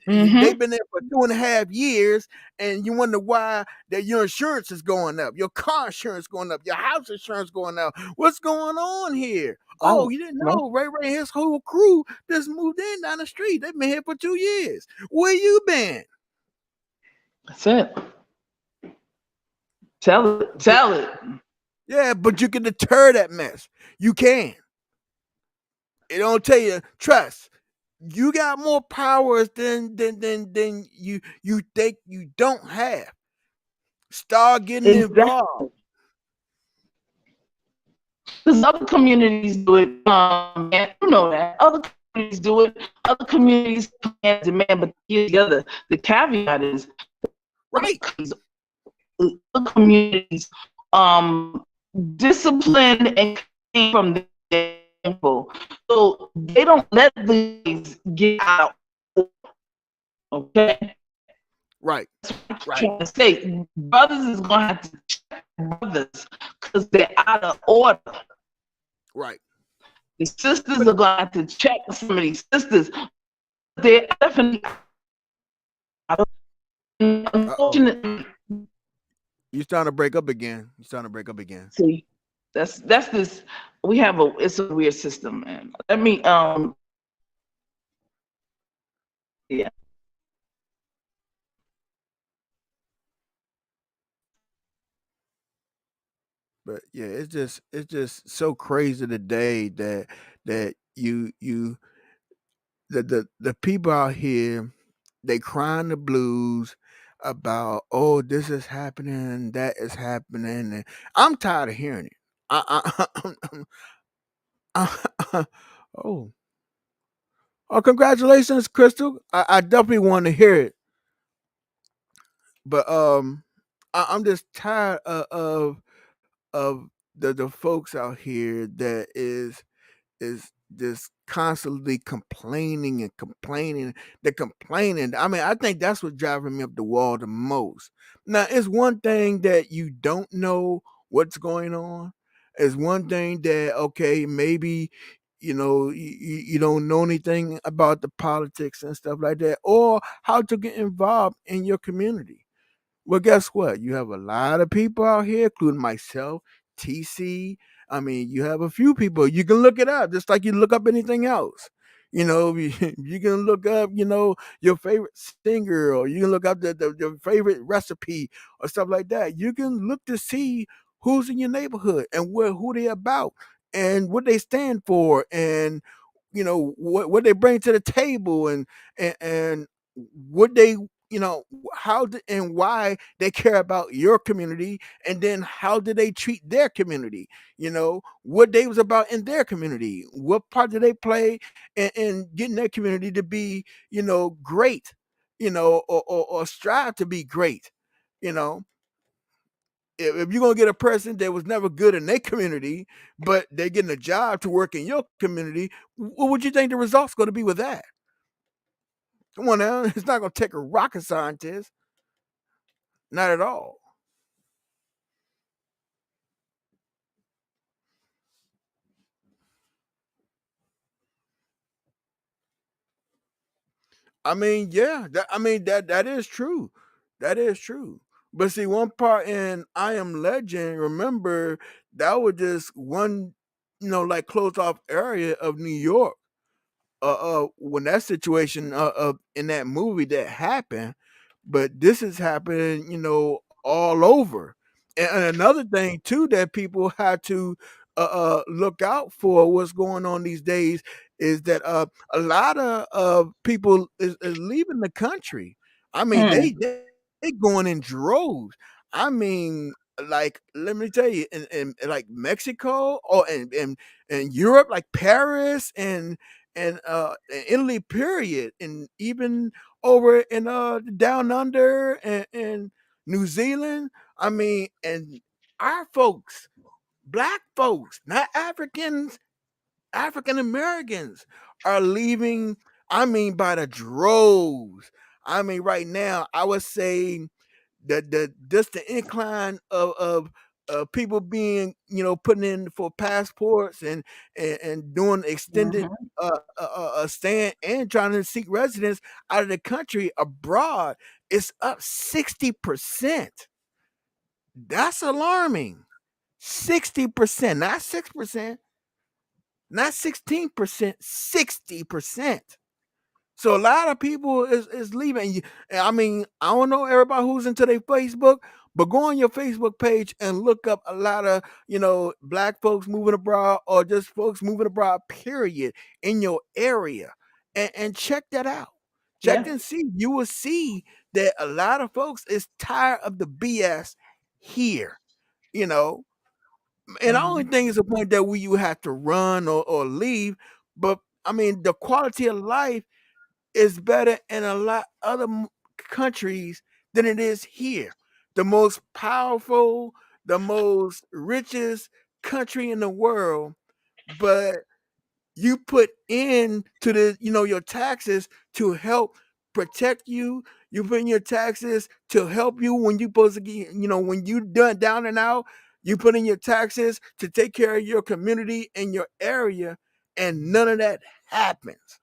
Hmm. They've been there for 2.5 years, and you wonder why that your insurance is going up, your car insurance going up, your house insurance going up. What's going on here? Right. Oh, you didn't Right. know Ray and his whole crew just moved in down the street. They've been here for 2 years. Where you been? That's it. Tell it. Tell it. Yeah, but you can deter that mess. You can. It don't tell you trust. You got more powers than you think you don't have. Start getting involved. Exactly. Because other communities do it. And you know that other communities do it. Other communities can demand, but here's the other. The caveat is Right, other communities discipline and clean from the people, so they don't let these get out. Okay, right, right. trying to say brothers is gonna have to check brothers because they're out of order. Right. The sisters But are gonna have to check some of these sisters. They're definitely out of, uh-oh. unfortunately. You starting to break up again. You starting to break up again. See, that's this. We have a it's a weird system, man. Let me yeah. But yeah, it's just so crazy today that the people out here, they crying the blues about, oh, this is happening, that is happening, and I'm tired of hearing it. I oh, oh, congratulations, Crystal. I definitely want to hear it, but I'm just tired of the folks out here that is just constantly complaining and complaining. They're complaining. I mean, I think that's what's driving me up the wall the most. Now, it's one thing that you don't know what's going on. It's one thing that, okay, maybe you don't know anything about the politics and stuff like that, or how to get involved in your community. Well, guess what? You have a lot of people out here, including myself, TC. I mean, you have a few people. You can look it up, just like you look up anything else. You can look up, your favorite singer, or you can look up your favorite recipe or stuff like that. You can look to see who's in your neighborhood and who they about and what they stand for, and what they bring to the table, and what they and why they care about your community, and then how do they treat their community, what they was about in their community, what part do they play in getting their community to be great, or strive to be great. you know if you're gonna get a person that was never good in their community, but they're getting a job to work in your community, what would you think the results going to be with that? Come on now, it's not going to take a rocket scientist, not at all. I mean, yeah, that is true. That is true. But see, one part in I Am Legend, remember that was just one, like closed off area of New York. When that situation in that movie that happened, but this is happening, all over. And another thing too that people have to look out for what's going on these days is that a lot of people is leaving the country. I mean, Mm, they going in droves. I mean, like let me tell you, in like Mexico or in Europe, like Paris and Italy, period, and even over in down under and New Zealand. I mean, and our folks, black folks, not Africans, African Americans are leaving. I mean, by the droves. I mean, right now, I would say that the just the incline of people being putting in for passports and doing extended mhm, stand and trying to seek residence out of the country abroad is up 60%. That's alarming. 60%, not 6%, not 16%, 60%. So a lot of people is leaving. I mean, I don't know everybody who's into their Facebook, but go on your Facebook page and look up a lot of black folks moving abroad or just folks moving abroad. Period, in your area, and check that out. Check yeah. and see. You will see that a lot of folks is tired of the BS here. You know, and I don't Mhm, think it's a point that we you have to run or leave, but I mean the quality of life is better in a lot other countries than it is here. The most powerful, the most richest country in the world, but you put in to the your taxes to help protect you. You put in your taxes to help you when you supposed to get when you done down and out. You put in your taxes to take care of your community and your area, and none of that happens.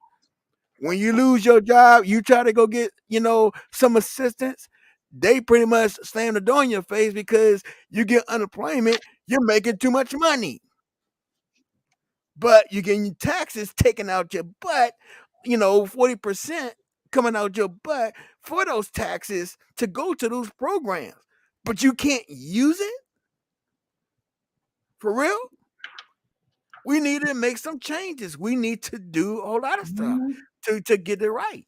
When you lose your job, you try to go get, some assistance. They pretty much slam the door in your face because you get unemployment. You're making too much money, but you're getting your taxes taken out your butt. 40% coming out your butt for those taxes to go to those programs, but you can't use it for real. We need to make some changes. We need to do a whole lot of stuff mhm, to get it right.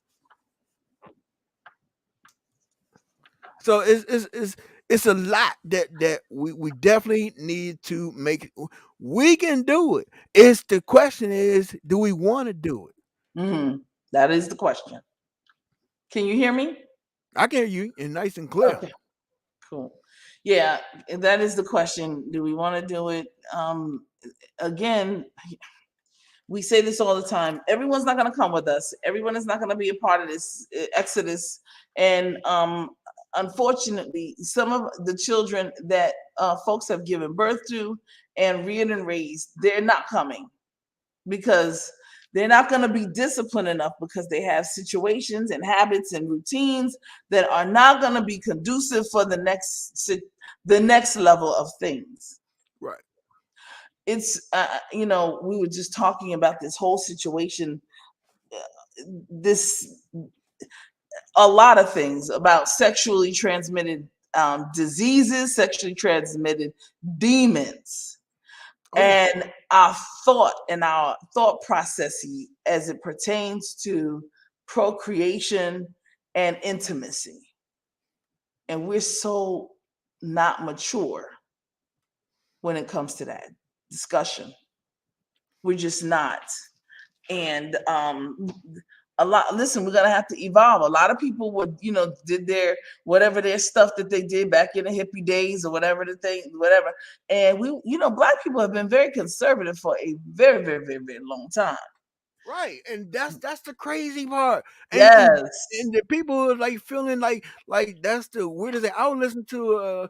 So it's a lot that we definitely need to make. We can do it. It's the question is, do we want to do it? mhm. That is the question. Can you hear me? I can hear you and nice and clear. Okay, cool. Yeah, that is the question. Do we want to do it? Again, we say this all the time. Everyone's not going to come with us. Everyone is not going to be a part of this exodus. And unfortunately, some of the children that folks have given birth to and reared and raised, they're not coming because they're not going to be disciplined enough because they have situations and habits and routines that are not going to be conducive for the next level of things. Right. It's we were just talking about this whole situation, this a lot of things about sexually transmitted diseases, sexually transmitted demons, Oh yeah. and our thought processes as it pertains to procreation and intimacy. And we're so not mature when it comes to that discussion. We're just not. And a lot listen, we're gonna have to evolve. A lot of people would did their whatever their stuff that they did back in the hippie days or whatever the thing whatever, and we black people have been very conservative for a very very very very long time. Right, and that's the crazy part, and and, Yes. and the people are like feeling like that's the weirdest thing. I was listening to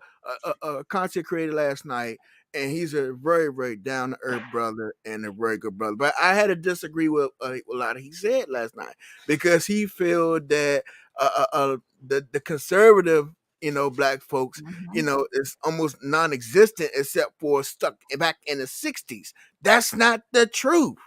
a content creator last night, and he's a very very down to earth brother and a very good brother. But I had to disagree with a lot of he said last night because he felt that the conservative black folks Mhm. is almost non-existent except for stuck back in the '60s. That's not the truth.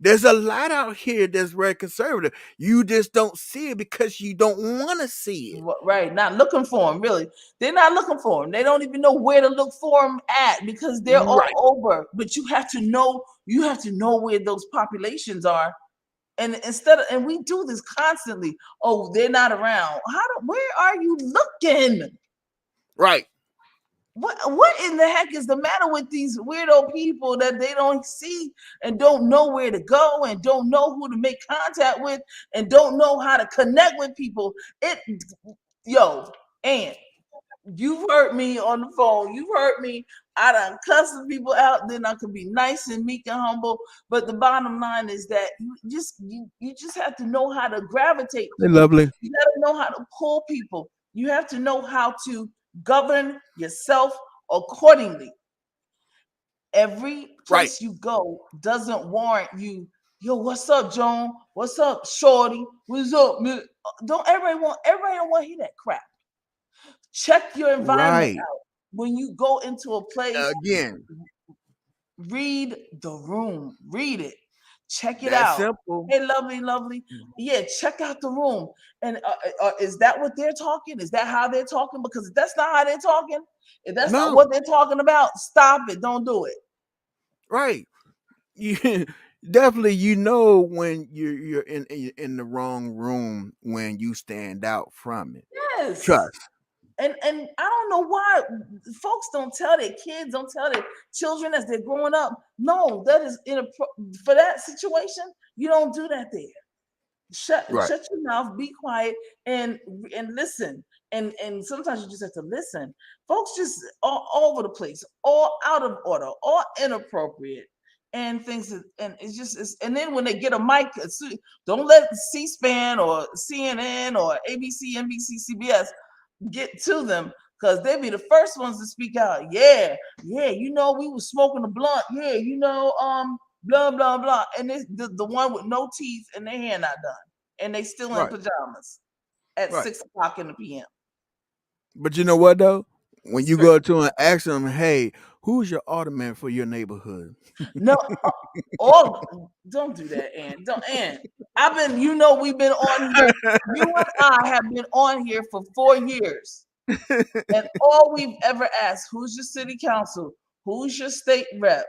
There's a lot out here that's very conservative. You just don't see it because you don't want to see it. Right, not looking for them. Really, they're not looking for them. They don't even know where to look for them at because they're all Right, over. But you have to know. You have to know where those populations are. And instead of, and we do this constantly. Oh, they're not around. Where are you looking? right, What in the heck is the matter with these weirdo people that they don't see and don't know where to go and don't know who to make contact with and don't know how to connect with people? It Yo, and you've heard me on the phone. You've heard me. I done cuss some people out. Then I could be nice and meek and humble. But the bottom line is that you just have to know how to gravitate they're people. lovely. You got to know how to pull people. You have to know how to govern yourself accordingly. Every Right, place you go doesn't warrant you. Yo, what's up, Joan? What's up, Shorty? What's up, man? Don't everybody don't want to hear that crap. Check your environment right. out. When you go into a place, Again, read the room, read it, check it that's out. simple. Hey, lovely, lovely. Yeah, check out the room. And is that what they're talking? Is that how they're talking? Because if that's not how they're talking, if that's not No, what they're talking about, stop it. Don't do it. right. You definitely you know when you're in the wrong room when you stand out from it. Yes. Trust. And I don't know why folks don't tell their kids, don't tell their children as they're growing up. No, that is for that situation. You don't do that there. Right, Shut your mouth, be quiet, and listen. And sometimes you just have to listen. Folks just all over the place, all out of order, all inappropriate, and things. And it's just and then when they get a mic, don't let C-SPAN or CNN or ABC, NBC, CBS get to them because they be the first ones to speak out. Yeah, yeah, we was smoking a blunt. Yeah, blah blah blah. And this the one with no teeth and their hair not done, and they still in right, pajamas at right. 6 o'clock in the p.m. But you know what though? When you Straight. go to and ask them, hey, who's your alderman for your neighborhood? No, all don't do that, and don't and I've been, we've been on here. You and I have been on here for 4 years. And all we've ever asked, who's your city council? Who's your state rep?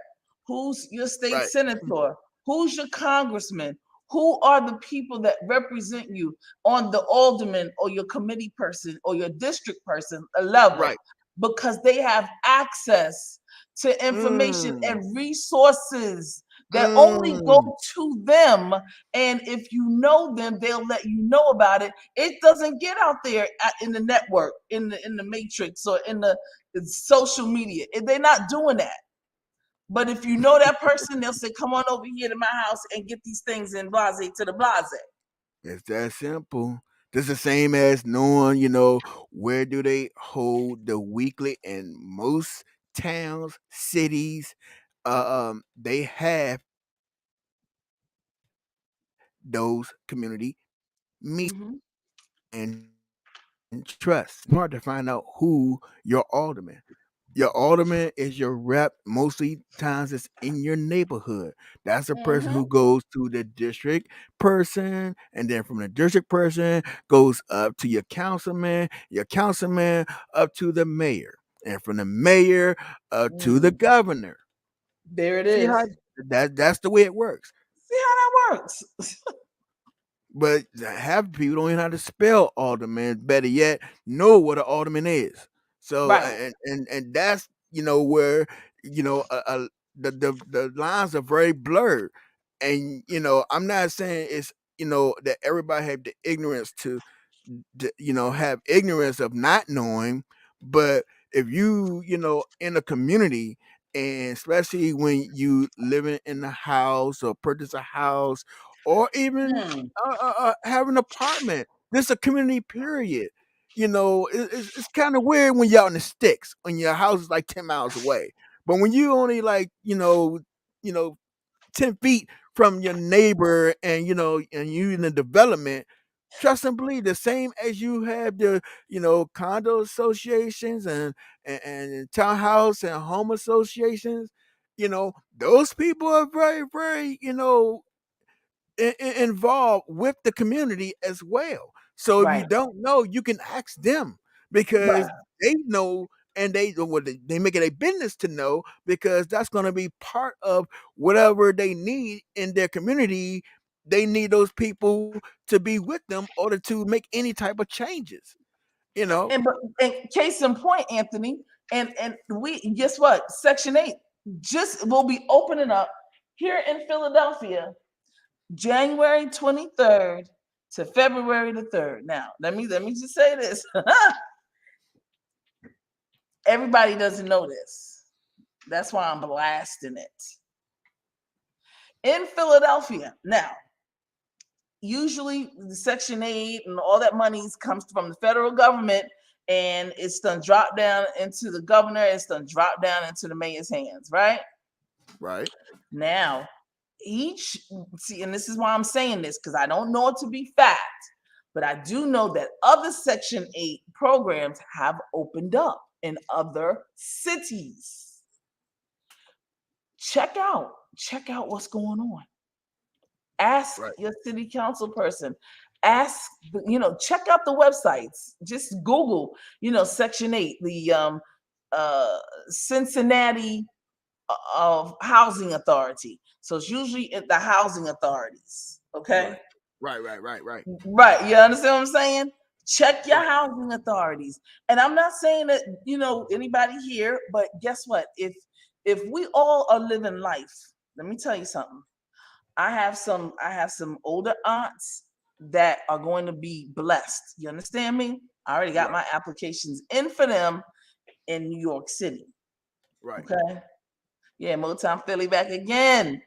Who's your state Right, senator? Who's your congressman? Who are the people that represent you on the alderman or your committee person or your district person level? right. Because they have access to information Mm, and resources that only go mm. to them. And if you know them, they'll let you know about it. It doesn't get out there in the network, in the matrix, or in the social media. They're not doing that. But if you know that person, they'll say, "Come on over here to my house and get these things in blase to the blase." It's that simple. This is the same as knowing, where do they hold the weekly in most towns, cities. They have those community meetings Mm-hmm. and trust. Smart to find out who your alderman. Your alderman is your rep. Mostly times it's in your neighborhood. That's the person Mm-hmm. who goes to the district person, and then from the district person goes up to your councilman up to the mayor, and from the mayor up to the Mm. governor. There it See how is. that's the way it works. See how that works. But half the people don't even know how to spell alderman. Better yet, know what an alderman is. So Right. and that's where the lines are very blurred. And I'm not saying it's that everybody have the ignorance to have ignorance of not knowing, but if in a community, and especially when you living in a house or purchase a house or even Mm. have an apartment, this is a community period. It's kind of weird when you're out in the sticks when your house is like 10 miles away, but when you only like you know 10 feet from your neighbor, and and you in the development, trust and believe the same as you have the condo associations and townhouse and home associations. Those people are very very involved with the community as well. So if you Right. don't know, you can ask them Right. because they know, and they make it a business to know, because that's going to be part of whatever they need in their community. They need those people to be with them in order to make any type of changes. You know, And case in point, Anthony, and we guess what? Section 8 just will be opening up here in Philadelphia January 23rd to February the 3rd. Now, let me just say this. Everybody doesn't know this. That's why I'm blasting it. In Philadelphia. Now, usually the Section 8 and all that money comes from the federal government, and it's done drop down into the governor, it's done drop down into the mayor's hands, right? right, Now, each see, and this is why I'm saying this, because I don't know it to be fact, but I do know that other Section 8 programs have opened up in other cities. Check out what's going on. Ask right, your city council person. Ask, check out the websites. Just Google, Section 8, the Cincinnati of Housing Authority. So it's usually at the housing authorities. Okay. right, right. Right. You understand what I'm saying? Check your housing authorities. And I'm not saying that, anybody here, but guess what? If we all are living life, let me tell you something. I have some older aunts that are going to be blessed. You understand me? I already got Right, my applications in for them in New York City. right. Okay. Yeah, Motown Philly back again.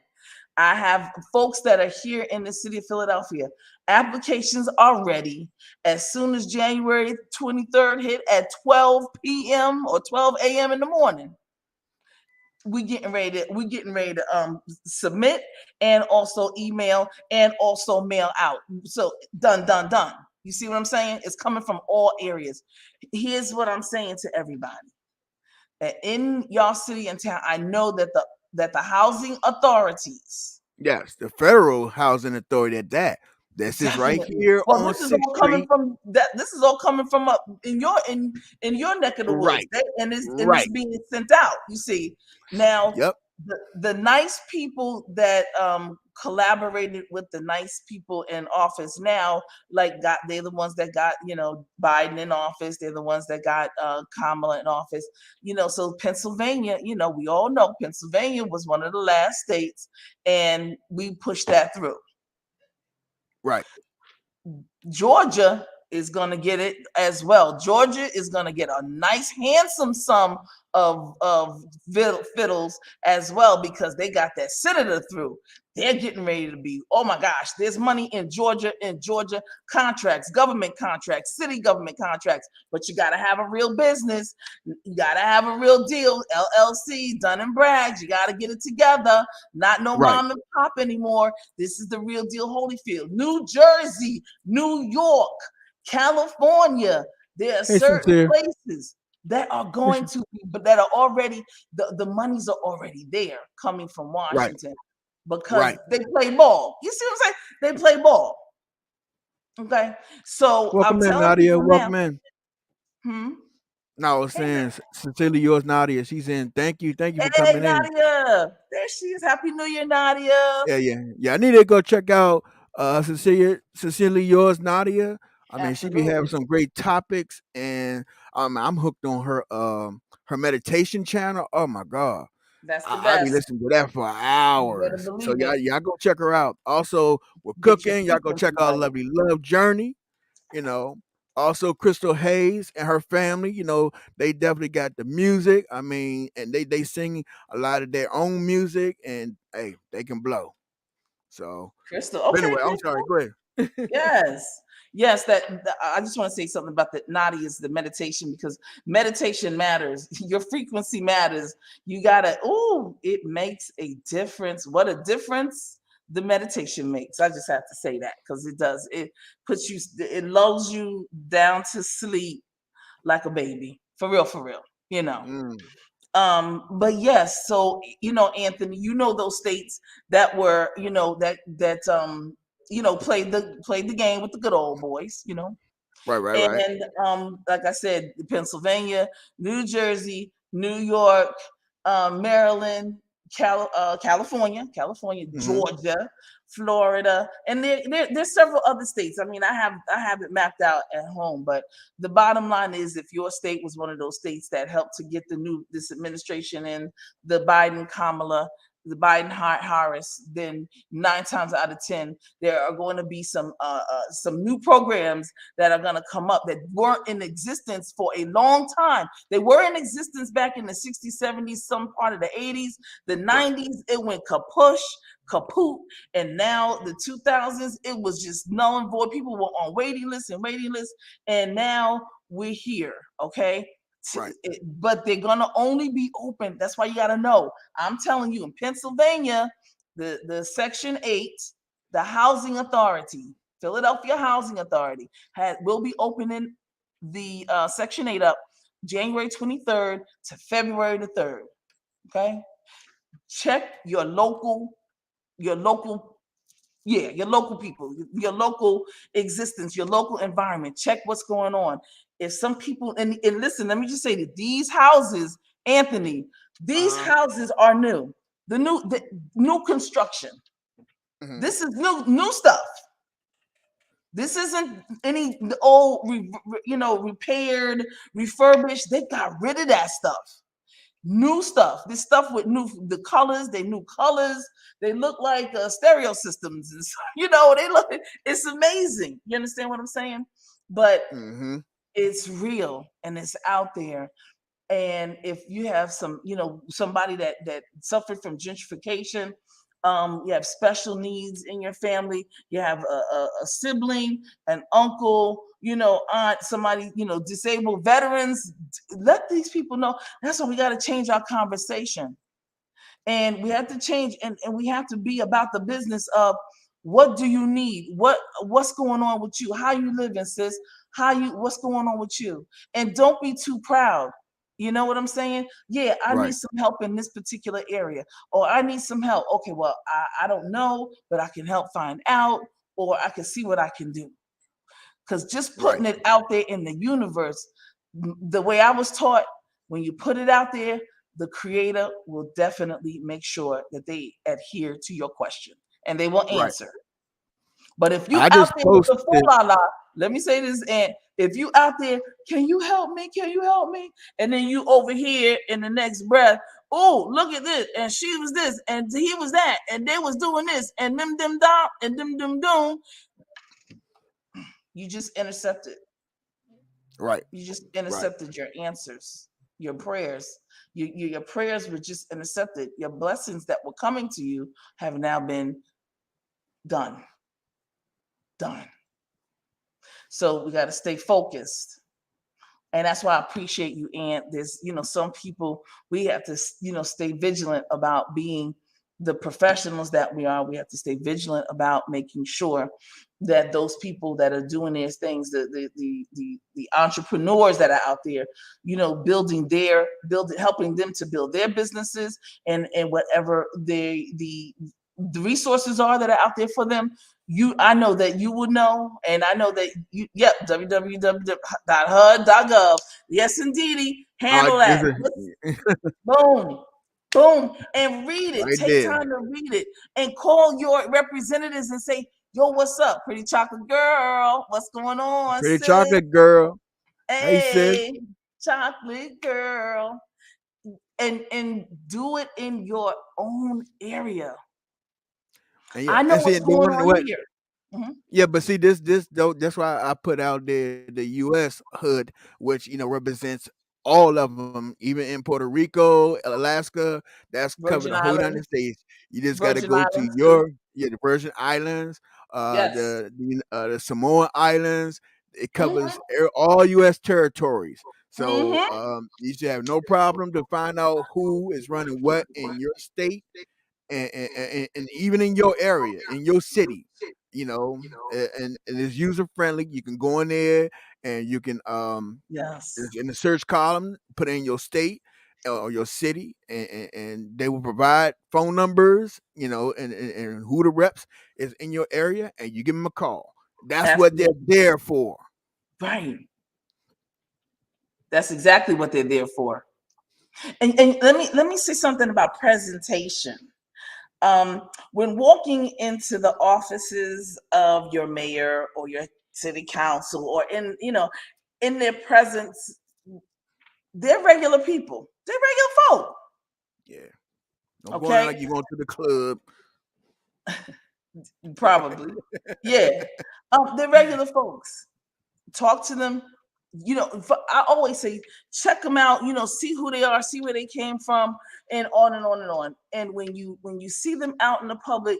I have folks that are here in the city of Philadelphia. Applications are ready. As soon as January 23rd hit at 12 p.m. or 12 a.m. in the morning, we getting ready to submit and also email and also mail out. So done. You see what I'm saying? It's coming from all areas. Here's what I'm saying to everybody. In y'all city and town, I know that the housing authorities Yes, the federal housing authority at that. This is right definitely. here Well, on this is Sixth all coming Street. from that. This is all coming from up in your neck of the woods, Right, and it's right. being sent out. You see, now Yep. the nice people that collaborated with the nice people in office now, like they're the ones that got Biden in office. They're the ones that got Kamala in office. So Pennsylvania, we all know Pennsylvania was one of the last states, and we pushed that through. Right, Georgia is going to get it as well. Georgia is going to get a nice, handsome sum of fiddles as well, because they got that senator through. They're getting ready to be, oh my gosh, there's money in Georgia contracts, government contracts, city government contracts, but you got to have a real business. You got to have a real deal, LLC, Dun and Bragg. You got to get it together, not no right. mom and pop anymore. This is the real deal, Holyfield. New Jersey, New York, California. There are Hey, certain sincere. places that are going to be, but that are already, the monies are already there coming from Right, Washington, because right. they play ball. You see what I'm saying? They play ball. Okay. So I'm Welcome in, telling Nadia. people now, Welcome in. hmm? No, I was Hey, saying, sincerely yours, Nadia. She's in. Thank you for hey, coming in. Nadia. There she is. Happy New Year, Nadia. Yeah. I need to go check out sincerely yours, Nadia. I mean, she be having Absolutely. some great topics, and I'm hooked on her meditation channel. Oh my god, That's the I be best. listening to that for You better hours. So believe it. y'all go check her out. Also, we're Get your cooking. Y'all go check frequency out right. Lovely Love Journey. You know, also Crystal Hayes and her family. They definitely got the music. I mean, and they sing a lot of their own music, and hey, they can blow. So, Crystal. but Okay, anyway, I'm sorry. Crystal. Go ahead. Yes. Yes, I just want to say something about the Nadi is the meditation, because meditation matters. Your frequency matters. You gotta, it makes a difference. What a difference the meditation makes. I just have to say that, because it does. It lulls you down to sleep like a baby. For real, for real. Mm. But yes, so Anthony, those states that were, played the game with the good old boys, Right, right, right. and like I said, Pennsylvania, New Jersey, New York, Maryland, California, Hmm. Georgia, Florida, and there's several other states. I mean, I have it mapped out at home, but the bottom line is, if your state was one of those states that helped to get this administration in, the Biden Kamala, the Biden Harris, then 9 times out of 10 there are going to be some new programs that are going to come up that weren't in existence for a long time. They were in existence back in the 60s, 70s, some part of the 80s, the Right, 90s. It went kapush, kaput, and now the 2000s, it was just null and void. People were on waiting lists, and now we're here. Okay. right. But they're gonna only be open. That's why you gotta know. I'm telling you, in Pennsylvania, the Section 8, the Housing Authority, Philadelphia Housing Authority, will be opening the Section 8 up January 23rd to February the 3rd. Okay, check your local, yeah, your local people, your local existence, your local environment. Check what's going on. If some people, and listen, let me just say that these houses, Anthony, these Uh-huh. houses are new. The new construction. Hmm. This is new stuff. This isn't any old, repaired, refurbished. They got rid of that stuff. New stuff. This stuff with the colors. They new colors. They look like stereo systems. And they look. It's amazing. You understand what I'm saying? But Hmm. it's real and it's out there. And if you have somebody that suffered from gentrification, you have special needs in your family, you have a sibling, an uncle, aunt, somebody, disabled veterans, let these people know. That's why we got to change our conversation, and we have to change, and we have to be about the business of, what do you need, what's going on with you, how you living, sis, what's going on with you. And don't be too proud. You know what I'm saying? Yeah, I need Right, some help in this particular area, or I need some help. Okay, well, I don't know, but I can help find out, or I can see what I can do. Because just right, putting it out there in the universe, the way I was taught, when you put it out there, the creator will definitely make sure that they adhere to your question and they will right. answer. But if you I out just there with the full posted. la la, let me say this, and if you out there, can you help me? Can you help me? And then you over here in the next breath, oh, look at this, and she was this, and he was that, and they was doing this, and them down, and them doom. You just intercepted. Right, You just right, intercepted your answers, your prayers. Your prayers were just intercepted. Your blessings that were coming to you have now been done. Done. So we got to stay focused. And that's why I appreciate you, Aunt. There's, some people, we have to, stay vigilant about being the professionals that we are. We have to stay vigilant about making sure that those people that are doing these things, the entrepreneurs that are out there, building, helping them to build their businesses, and whatever the resources are that are out there for them. I know that you would know, and I know that yep, www.hud.gov. Yes, indeedy, handle this that. is Boom, boom, and read it. right Take there. time to read it, and call your representatives and say, "Yo, what's up, pretty chocolate girl? What's going on, Pretty sis? chocolate girl. Hey, sis. Hey, chocolate girl." And do it in your own area. And yeah, I know and see what's the going one on what. here. Mhm. Yeah, but see this though. That's why I put out there the U.S. hood, which represents all of them, even in Puerto Rico, Alaska. That's covered the Virgin whole United Islands, States. You just got to Virgin go to Islands too. the Virgin Islands, Yes. the Samoan Islands. It covers Mhm. all U.S. territories. So Mhm. you should have no problem to find out who is running what in your state, and even in your area, in your city, and it's user friendly. You can go in there and you can Yes. in the search column put in your state, or your city, and they will provide phone numbers, and who the reps is in your area, and you give them a call. That's what they're Absolutely. there for. Right. That's exactly what they're there for. And let me say something about presentation. When walking into the offices of your mayor or your city council, or in their presence, they're regular people. They're regular folk. Yeah. Don't go in Okay, like you're going to the club. probably. Yeah. They're regular folks. Talk to them. I always say, check them out. See who they are, see where they came from, and on and on and on. And when you see them out in the public,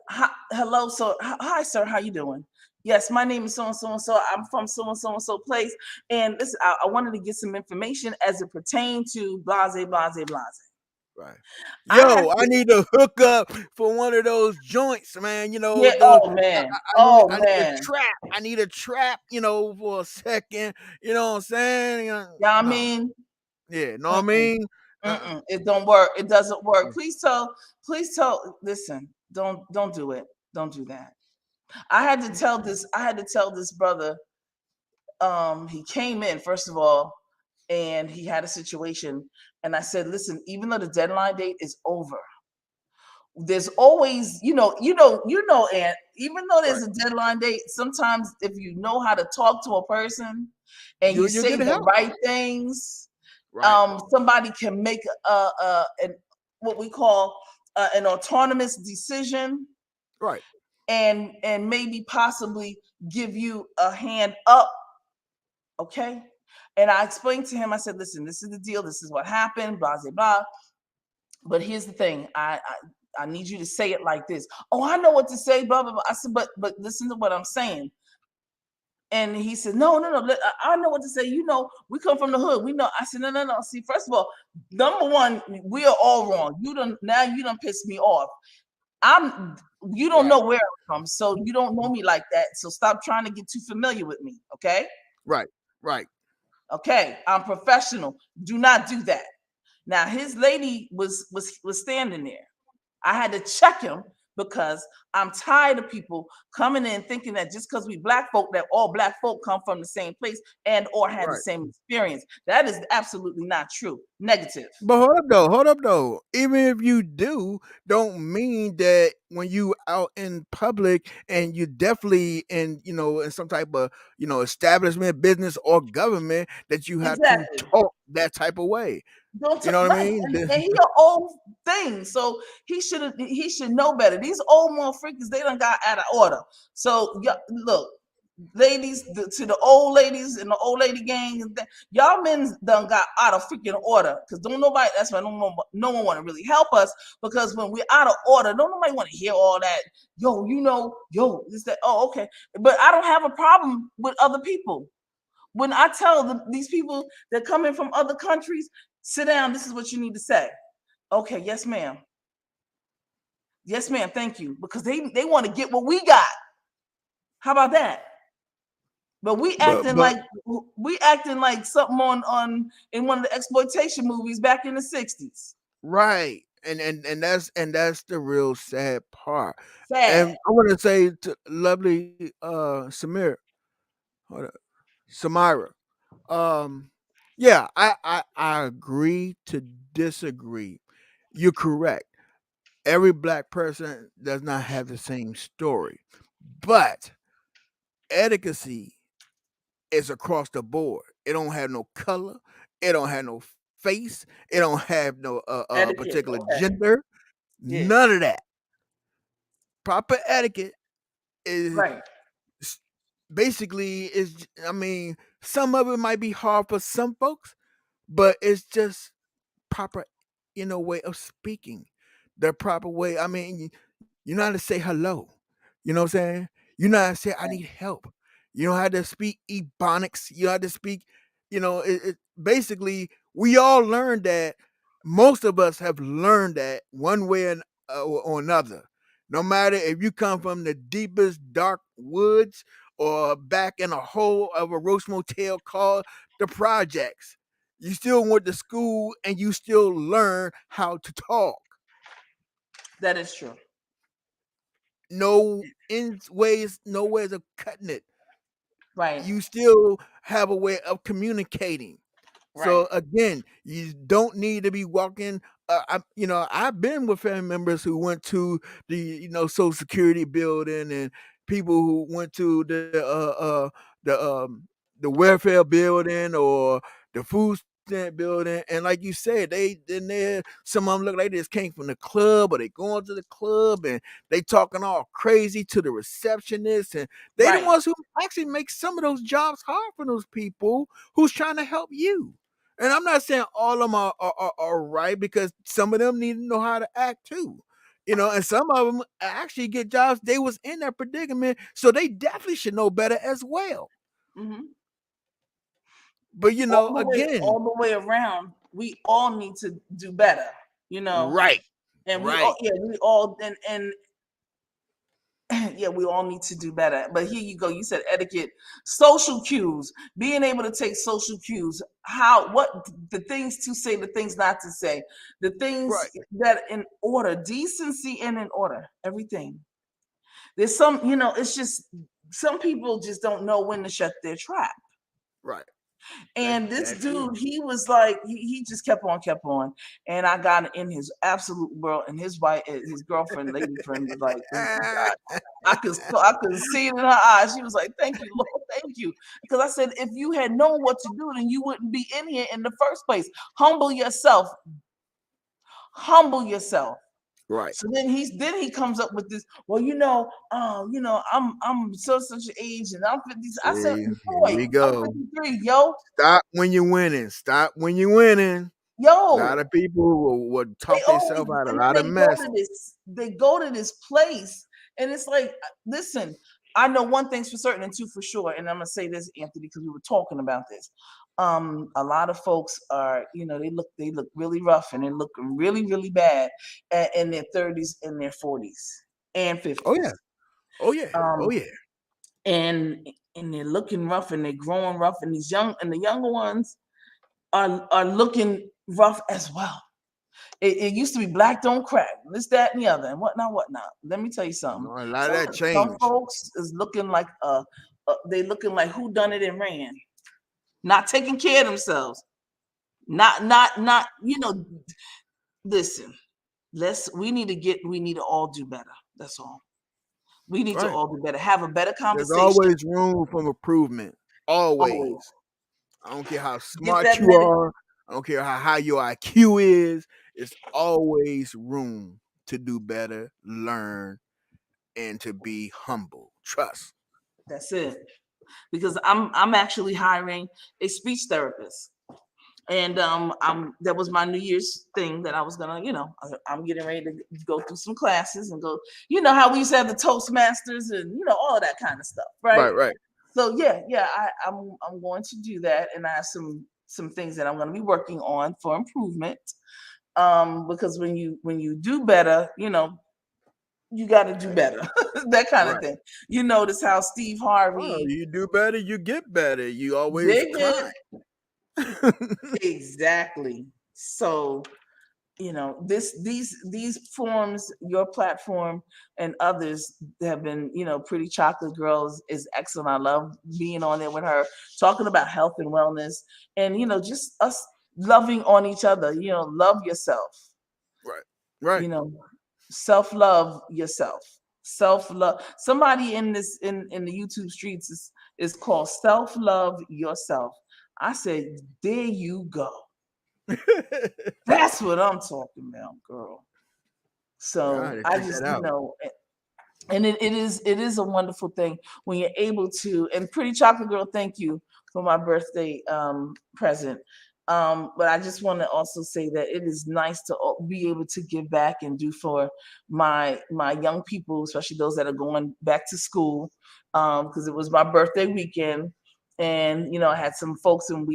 hi, hello, so hi, sir, how you doing? Yes, my name is so and so and so. I'm from so and so place, and listen, I wanted to get some information as it pertained to blase, blase, blase. Right. I had Yo, I to, need to hook up for one of those joints, man. yeah. The Oh man. I Oh need a man. trap. I need a trap, for a second. You know what I'm saying? Yeah, I No. mean, Yeah, know what I mm-mm, mean? Uh-uh. it don't work. It doesn't work. Yeah. Please tell. Listen, don't do it. Don't do that. I had to tell this brother. He came in first of all, and he had a situation, and I said, listen, even though the deadline date is over, there's always, and even though there's Right. a deadline date, sometimes if you know how to talk to a person and you You'll say get the help. right things, Right. somebody can make what we call an autonomous decision, Right. and maybe possibly give you a hand up. Okay. And I explained to him, I said, listen, this is the deal, this is what happened, blah blah blah. But here's the thing, I need you to say it like this. Oh, I know what to say, blah blah blah. I said, but listen to what I'm saying. And he said, no, no, no, I know what to say. We come from the hood. We know. I said, no, no, no. See, first of all, number one, we are all wrong. You done pissed me off. I'm you don't Right. know where I'm from, so you don't know me like that. So stop trying to get too familiar with me. Okay. Right. Right. Okay. I'm professional. Do not do that. Now his lady was standing there. I had to check him because I'm tired of people coming in thinking that just because we black folk, that all black folk come from the same place and or had the Right. same experience. That is absolutely not true. Negative. But hold up though. Even if you do, don't mean that when you out in public and you definitely in some type of establishment, business or government that you have to Exactly. talk that type of way. Don't You know what I right. mean? And he an old thing, so he should know better. These old motherfuckers, they done got out of order. So look, ladies, to the old ladies and the old lady gang, y'all men done got out of freaking order. Because don't nobody. That's why no one want to really help us. Because when we're out of order, don't nobody want to hear all that. Yo, yo, this that. Oh, okay. But I don't have a problem with other people. When I tell these people that come in from other countries, sit down, this is what you need to say. Okay, yes, ma'am. Yes, ma'am, thank you. Because they want to get what we got. How about that? But But we acting like something on in one of the exploitation movies back in the 60s. right. And that's the real sad part. Sad. And I want to say to lovely hold up, Samira. Um, yeah, I agree to disagree. You're correct. Every black person does not have the same story, but etiquette is across the board. It don't have no color. It don't have no face. It don't have no Etiquette. particular Okay. gender. Yeah. None of that. Proper etiquette is Right. s- basically is. I mean, some of it might be hard for some folks, but it's just proper, way of speaking, the proper way. I mean, you know how to say hello. You know what I'm saying? You know how to say I need help. You know how to speak ebonics. You know how to speak. Basically we all learned that. Most of us have learned that one way or another. No matter if you come from the deepest dark woods or back in a hole of a roach motel called the projects, You still went to school and you still learn how to talk. That is true. No ways of cutting it. Right. You still have a way of communicating. Right. So again, you don't need to be walking. I've been with family members who went to the Social Security building, and people who went to the welfare building or the food stamp building, and like you said, some of them look like they just came from the club, or they going to the club and they talking all crazy to the receptionist, and they the Right. ones who actually make some of those jobs hard for those people who's trying to help you. And I'm not saying all of them are right, because some of them need to know how to act too. And some of them actually get jobs. They was in that predicament, so they definitely should know better as well. Hmm. But All again, the way around, we all need to do better, you know. right, And we all, right, yeah, we all, and yeah, we all need to do better. But here you go. You said etiquette, social cues, being able to take social cues, what the things to say, the things not to say, the things right, that in order, decency and in order, everything. There's some, it's just some people just don't know when to shut their trap. right. And this That's true. dude, he was like, he just kept on. And I got in his absolute world, and his wife, his girlfriend, lady friend was like, oh my God. I could see it in her eyes. She was like, "Thank you, Lord, thank you." Because I said, if you had known what to do, then you wouldn't be in here in the first place. Humble yourself. Humble yourself. Right. So then he comes up with this. Well, I'm so such an age, and I'm 50. I said, See, here boy, we I'm go. 53, yo, Stop when you're winning. Stop when you're winning. A lot yo. of people will They talk always, themselves out of a and then lot of mess. they go to this place, and it's like, listen, I know one thing's for certain and two for sure, and I'm gonna say this, Anthony, because we were talking about this. A lot of folks are, they look really rough, and they're looking really, really bad in their 30s and their 40s and Oh yeah. 50s. Oh yeah. Oh Um, yeah. and they're looking rough, and they're growing rough, and the younger ones are looking rough as well. It used to be black don't crack, this, that, and the other, and whatnot, whatnot. Let me tell you something. A lot of Some that some changed. folks is looking like they looking like who done it and ran, not taking care of themselves, not. Listen, we need to all do better. That's all. We need to Right. all do better. Have a better There's conversation. always room for improvement. Always Always. I don't care how get smart that you are. I don't care how high your IQ is. It's always room to do better, learn, and to be humble. Trust. That's it. Because I'm actually hiring a speech therapist. And that was my New Year's thing that I was gonna, I'm getting ready to go through some classes and go, how we used to have the Toastmasters and all of that kind of stuff, right? Right, right, So yeah, I'm going to do that, and I have some things that I'm going to be working on for improvement. Because when you do better, you got to do better, that kind of right. thing. You notice how Steve Oh, Harvey you do better, you get better. You always dig climb. it. Exactly. So these forms, your platform and others have been, Pretty Chocolate Girls is excellent. I love being on there with her, talking about health and wellness, and just us loving on each other. Love yourself. Right, right. you know Self-love yourself. Self-love. Somebody in the YouTube streets is called Self-Love Yourself. I said, there you go. That's what I'm talking about, girl. I had So to I check just, that out. and it is a wonderful thing when you're able to. And Pretty Chocolate Girl, thank you for my birthday present. But I just want to also say that it is nice to be able to give back and do for my young people, especially those that are going back to school, because it was my birthday weekend. And I had some folks, and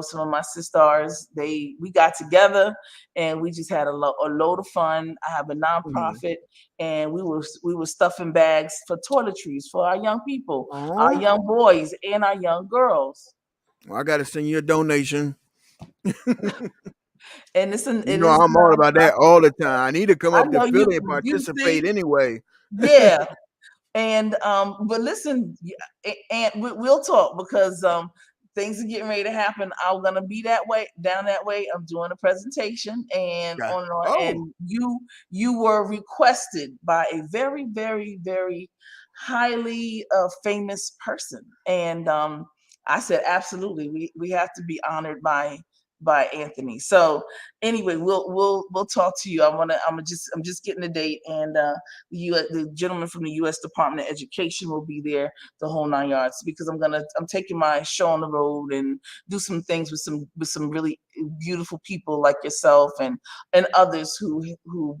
some of my sisters, we got together, and we just had a load of fun. I have a Mhm. nonprofit, and we were stuffing bags for toiletries for our young people, our Oh, young boys, and our young girls. well, I got to send you a donation. And You it know, is I'm all about that nonprofit. all the time. I need to come I up to know Philly and you participate see, anyway. yeah. And but listen, and we'll talk because things are getting ready to happen. I'm gonna be that way, down that way. I'm doing a presentation and Yeah. on and on. Oh, And you were requested by a very, very, very highly famous person, and I said absolutely. We have to be honored by Anthony. So anyway, we'll talk to you. I'm just getting the date, and the gentleman from the U.S. Department of Education will be there, the whole 9 yards, because I'm taking my show on the road and do some things with some really beautiful people like yourself and others who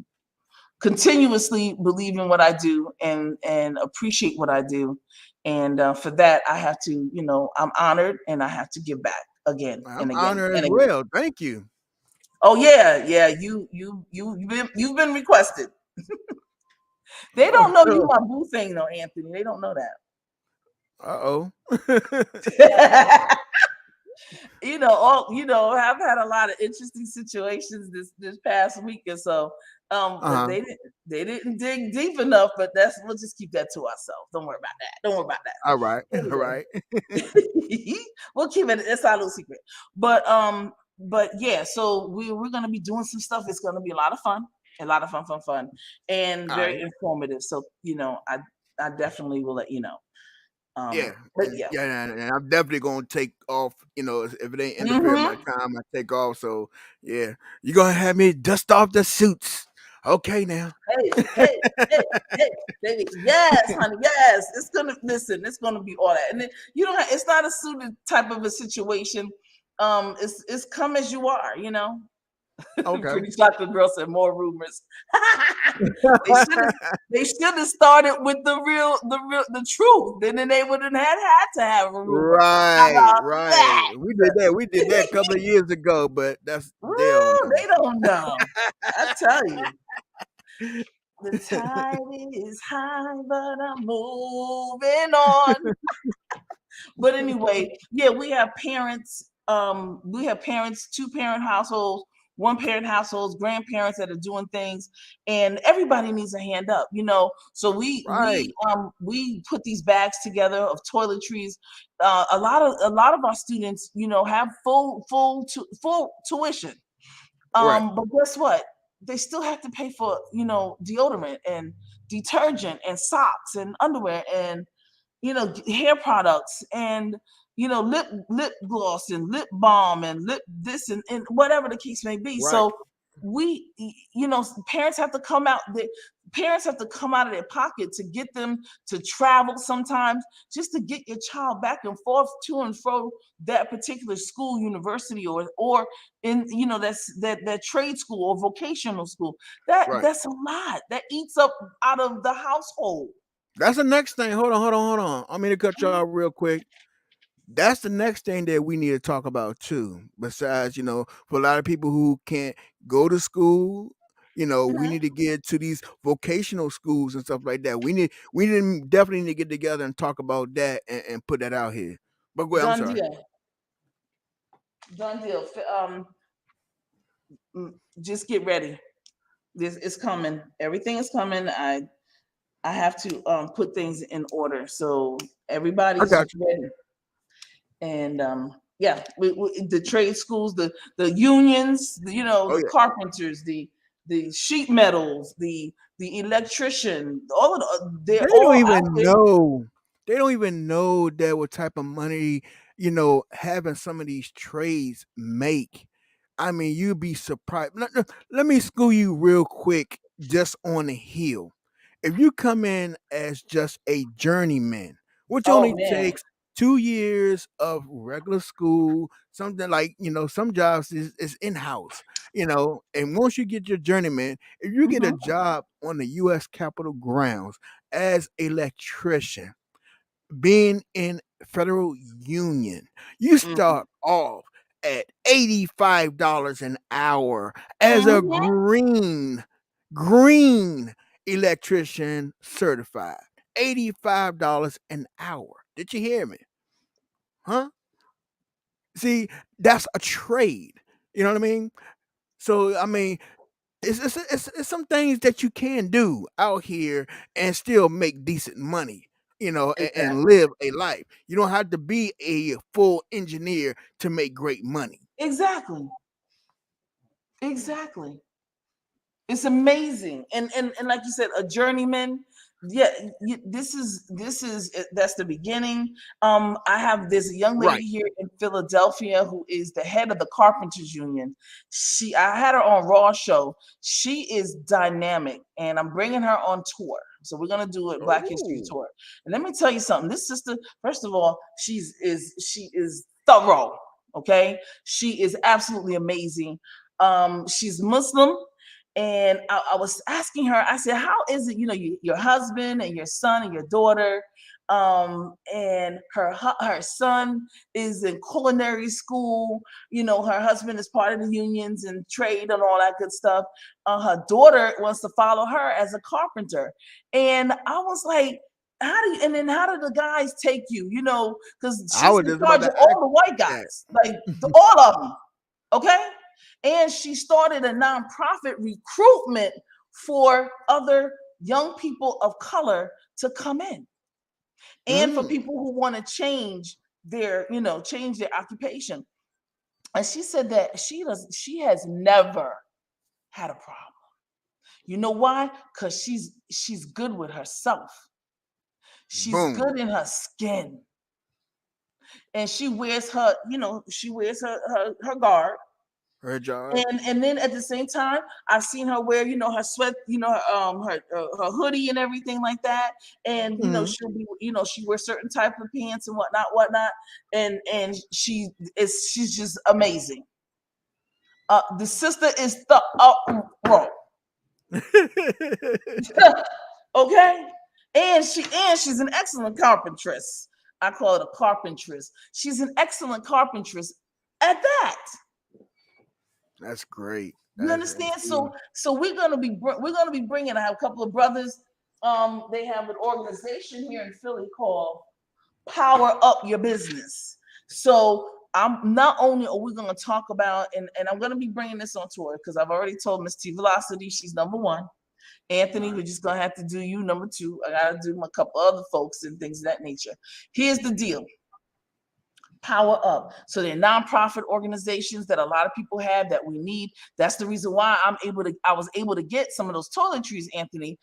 continuously believe in what I do and appreciate what I do, and for that I have to, I'm honored and I have to give back again I'm and again honored and as again. well. Thank you. Oh yeah, yeah, you've been requested. They don't know you Uh my boo thing though, Anthony. They don't know oh. that. I've had a lot of interesting situations this past week or so. But Uh-huh. they didn't dig deep enough. But we'll just keep that to ourselves. Don't worry about that. Don't worry about All right. that. All right. Anyway, we'll keep it. It's our little secret. But yeah. So we're gonna be doing some stuff. It's gonna be a lot of fun. A lot of fun, and All very right. informative. So I definitely will let you know. Yeah. But yeah. Yeah, and I'm definitely gonna take off. If it ain't interfering Hmm. my time, I take off. So yeah, you're gonna have me dust off the suits. Okay now. Hey, hey, hey, hey, baby. Yes, honey. Yes. It's gonna listen. It's gonna be all that, and then, you don't. It's not a suited type of a situation. It's come as you are. Okay. Pretty chocolate girl said more rumors. they should have. They should have started with the truth. Then they wouldn't had to have a rumor. How Right, about right. that? We did that. We did that a couple of years ago, but they don't Woo, know. they don't know. I tell you. The tide is high, but I'm moving on. But anyway, yeah, we have parents, two parent households, one parent households, grandparents that are doing things, and everybody needs a hand up, So Right, we put these bags together of toiletries. A lot of our students, have full tuition. right, But guess what? They still have to pay for, deodorant and detergent and socks and underwear and hair products and lip gloss and lip balm and lip this and whatever the case may be. right, So parents have to come out. Parents have to come out of their pocket to get them to travel sometimes just to get your child back and forth to and fro that particular school, university, or in that trade school or vocational school. right. That's a lot that eats up out of the household. That's the next thing. Hold on. I'm gonna cut y'all real quick. That's the next thing that we need to talk about too. Besides, for a lot of people who can't go to school, we Mhm. need to get to these vocational schools and stuff like that. We definitely need to get together and talk about that and put that out here. But wait, I'm Done sorry. deal. Done deal. Just get ready. This is coming. Everything is coming. I have to put things in order. So I everybody's got just ready. And yeah, the trade schools, the unions, you. Oh the yeah. carpenters, the sheet metals, the electrician, all of they're They don't all out even there. know. They don't even know that what type of money, having some of these trades make. I mean, you'd be surprised. Let me school you real quick just on the hill. If you come in as just a journeyman, which Oh only man. takes 2 years of regular school, something like, some jobs is in house, and once you get your journeyman, if you get a Hmm. job on the US Capitol grounds as electrician, being in federal union, you Hmm. start off at $85 an hour as a Hmm. green electrician certified. $85 an hour. Did you hear me? Huh? See, that's a trade. You know what I mean? So I mean, it's some things that you can do out here and still make decent money. And Exactly. live a life. You don't have to be a full engineer to make great money. Exactly. Exactly. It's amazing, and like you said, a journeyman. Yeah, this is that's the beginning. I have this young lady Right. here in Philadelphia who is the head of the Carpenters Union. I had her on Raw Show. She is dynamic, and I'm bringing her on tour. So we're gonna do a Black History Oh, tour. And let me tell you something. This sister, first of all, she is thorough. Okay, she is absolutely amazing. She's Muslim, and I was asking her, I said, how is it, your husband and your son and your daughter, and her son is in culinary school, her husband is part of the unions and trade and all that good stuff. Her daughter wants to follow her as a carpenter. And I was like, how do the guys take you, because I she's was in just about charge to of all ask the white that. guys, like all of them. Okay. And she started a nonprofit recruitment for other young people of color to come in, and for Mm, people who want to change their occupation. And she said that she has never had a problem. You know why? Because she's good with herself. She's boom. good in her skin. And she wears her guard. Her job. And then at the same time, I've seen her wear, her sweat, her hoodie and everything like that. And Hmm. she'll be, she wears certain type of pants and whatnot. And she's just amazing. The sister is the uproar. Okay. And she's an excellent carpentress. I call it a carpentress. She's an excellent carpentress at that. That's great. You That's understand? indeed. So we're gonna be bringing. I have a couple of brothers. They have an organization here in Philly called Power Up Your Business. So I'm not only are we gonna talk about, and I'm gonna be bringing this on tour because I've already told Miss T Velocity she's number one. Anthony, we're just gonna have to do you number two. I gotta do a couple other folks and things of that nature. Here's the deal. Power Up. So they're nonprofit organizations that a lot of people have that we need. That's the reason why I was able to get some of those toiletries, Anthony,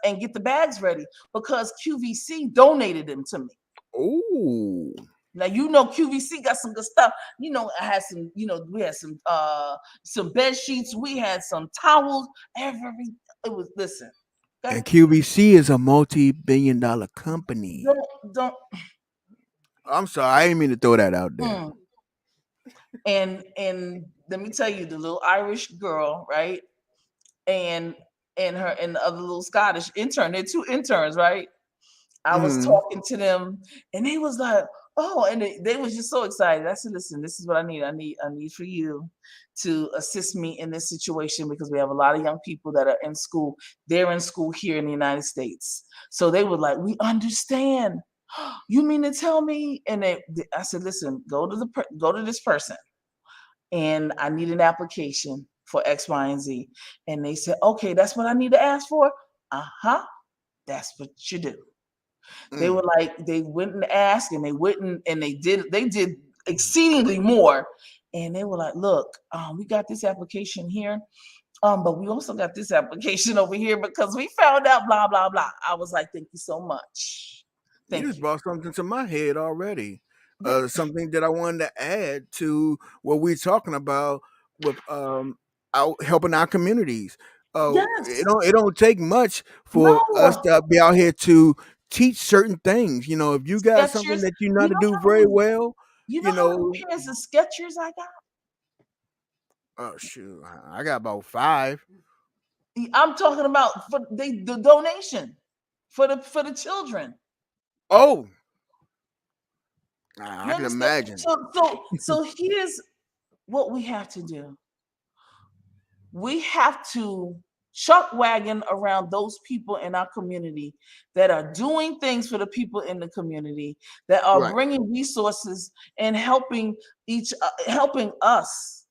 and get the bags ready because QVC donated them to me. Oh, Now QVC got some good stuff. I had some, we had some bed sheets, we had some towels, it was listen. Okay? and QVC is a multi-billion-dollar company. Don't I'm sorry, I didn't mean to throw that out there. mm. And let me tell you, the little Irish girl, right? and and the other little Scottish intern. They're two interns, right? I was Hmm. talking to them, and they was like, "Oh," and they was just so excited. I said, "Listen, this is what I need. I need for you to assist me in this situation because we have a lot of young people that are in school. They're in school here in the United States, so they were like, we understand. You mean to tell me?" And I said, "Listen, go to this person, and I need an application for X, Y, and Z." And they said, "Okay, that's what I need to ask for." Uh-huh. That's what you do. They Mm. were like, they went and asked, and they went and they did exceedingly more. And they were like, "Look, we got this application here, but we also got this application over here because we found out blah blah blah." I was like, "Thank you so much. You Thank just you." brought something to my head already. Th- Something that I wanted to add to what we're talking about with out helping our communities. Yes. It don't take much for us No. to be out here to teach certain things. If you got something Skechers. that you know how You to know do how very many well, you know you how many know, pairs of Skechers I got? oh shoot, I got about five. I'm talking about for the donation for the children. Oh, I You can understand? imagine. So here's what we have to do. We have to chuck wagon around those people in our community that are doing things for the people in the community, that are Right. bringing resources and helping us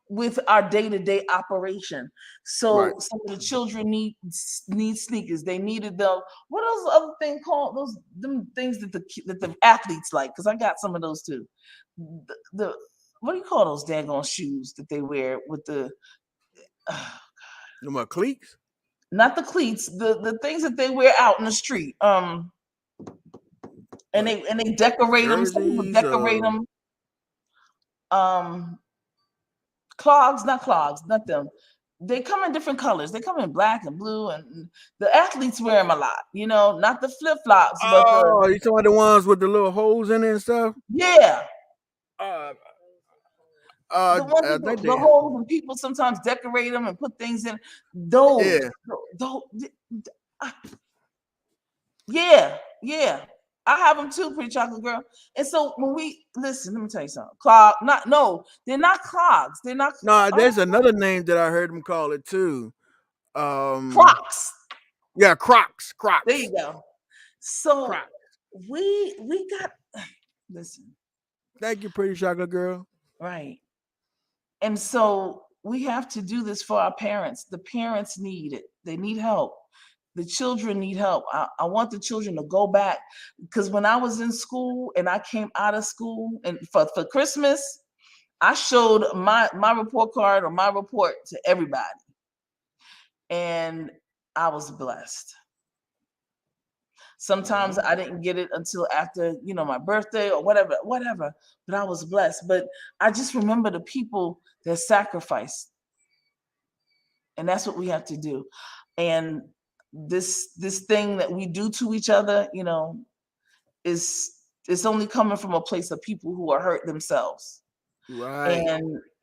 with our day-to-day operation. Right. So some of the children need sneakers. They needed them. What those other thing called? Those them things that the athletes like? Because I got some of those too. The what do you call those daggone shoes that they wear with the No more cliques. not the cleats, the things that they wear out in the street. And What they decorate them. Some people jerseys? decorate them. Um, clogs, not clogs, not them. They come in different colors. They come in black and blue, and the athletes wear them a lot. You know, not the flip flops, but the Oh, you talking about the ones with the little holes in it and stuff? yeah, Uh, the ones I with think the they. holes, and people sometimes decorate them and put things in those. Yeah. Those, yeah, yeah. I have them too, pretty chocolate girl. And so when we listen, let me tell you something. Clog, not no, they're not clogs. They're not No, oh, there's another name that I heard them call it too. Um, Crocs. yeah, Crocs, There Crocs, you go. So Crocs. we got listen, Thank you, pretty chocolate girl. right. And so we have to do this for our parents. The parents need it. They need help. The children need help. I want the children to go back because when I was in school and I came out of school and for Christmas, I showed my report card or my report to everybody, and I was blessed. Sometimes Mhm. I didn't get it until after, my birthday or whatever, but I was blessed. But I just remember the people that sacrificed, and that's what we have to do. And this thing that we do to each other, is it's only coming from a place of people who are hurt themselves. Right,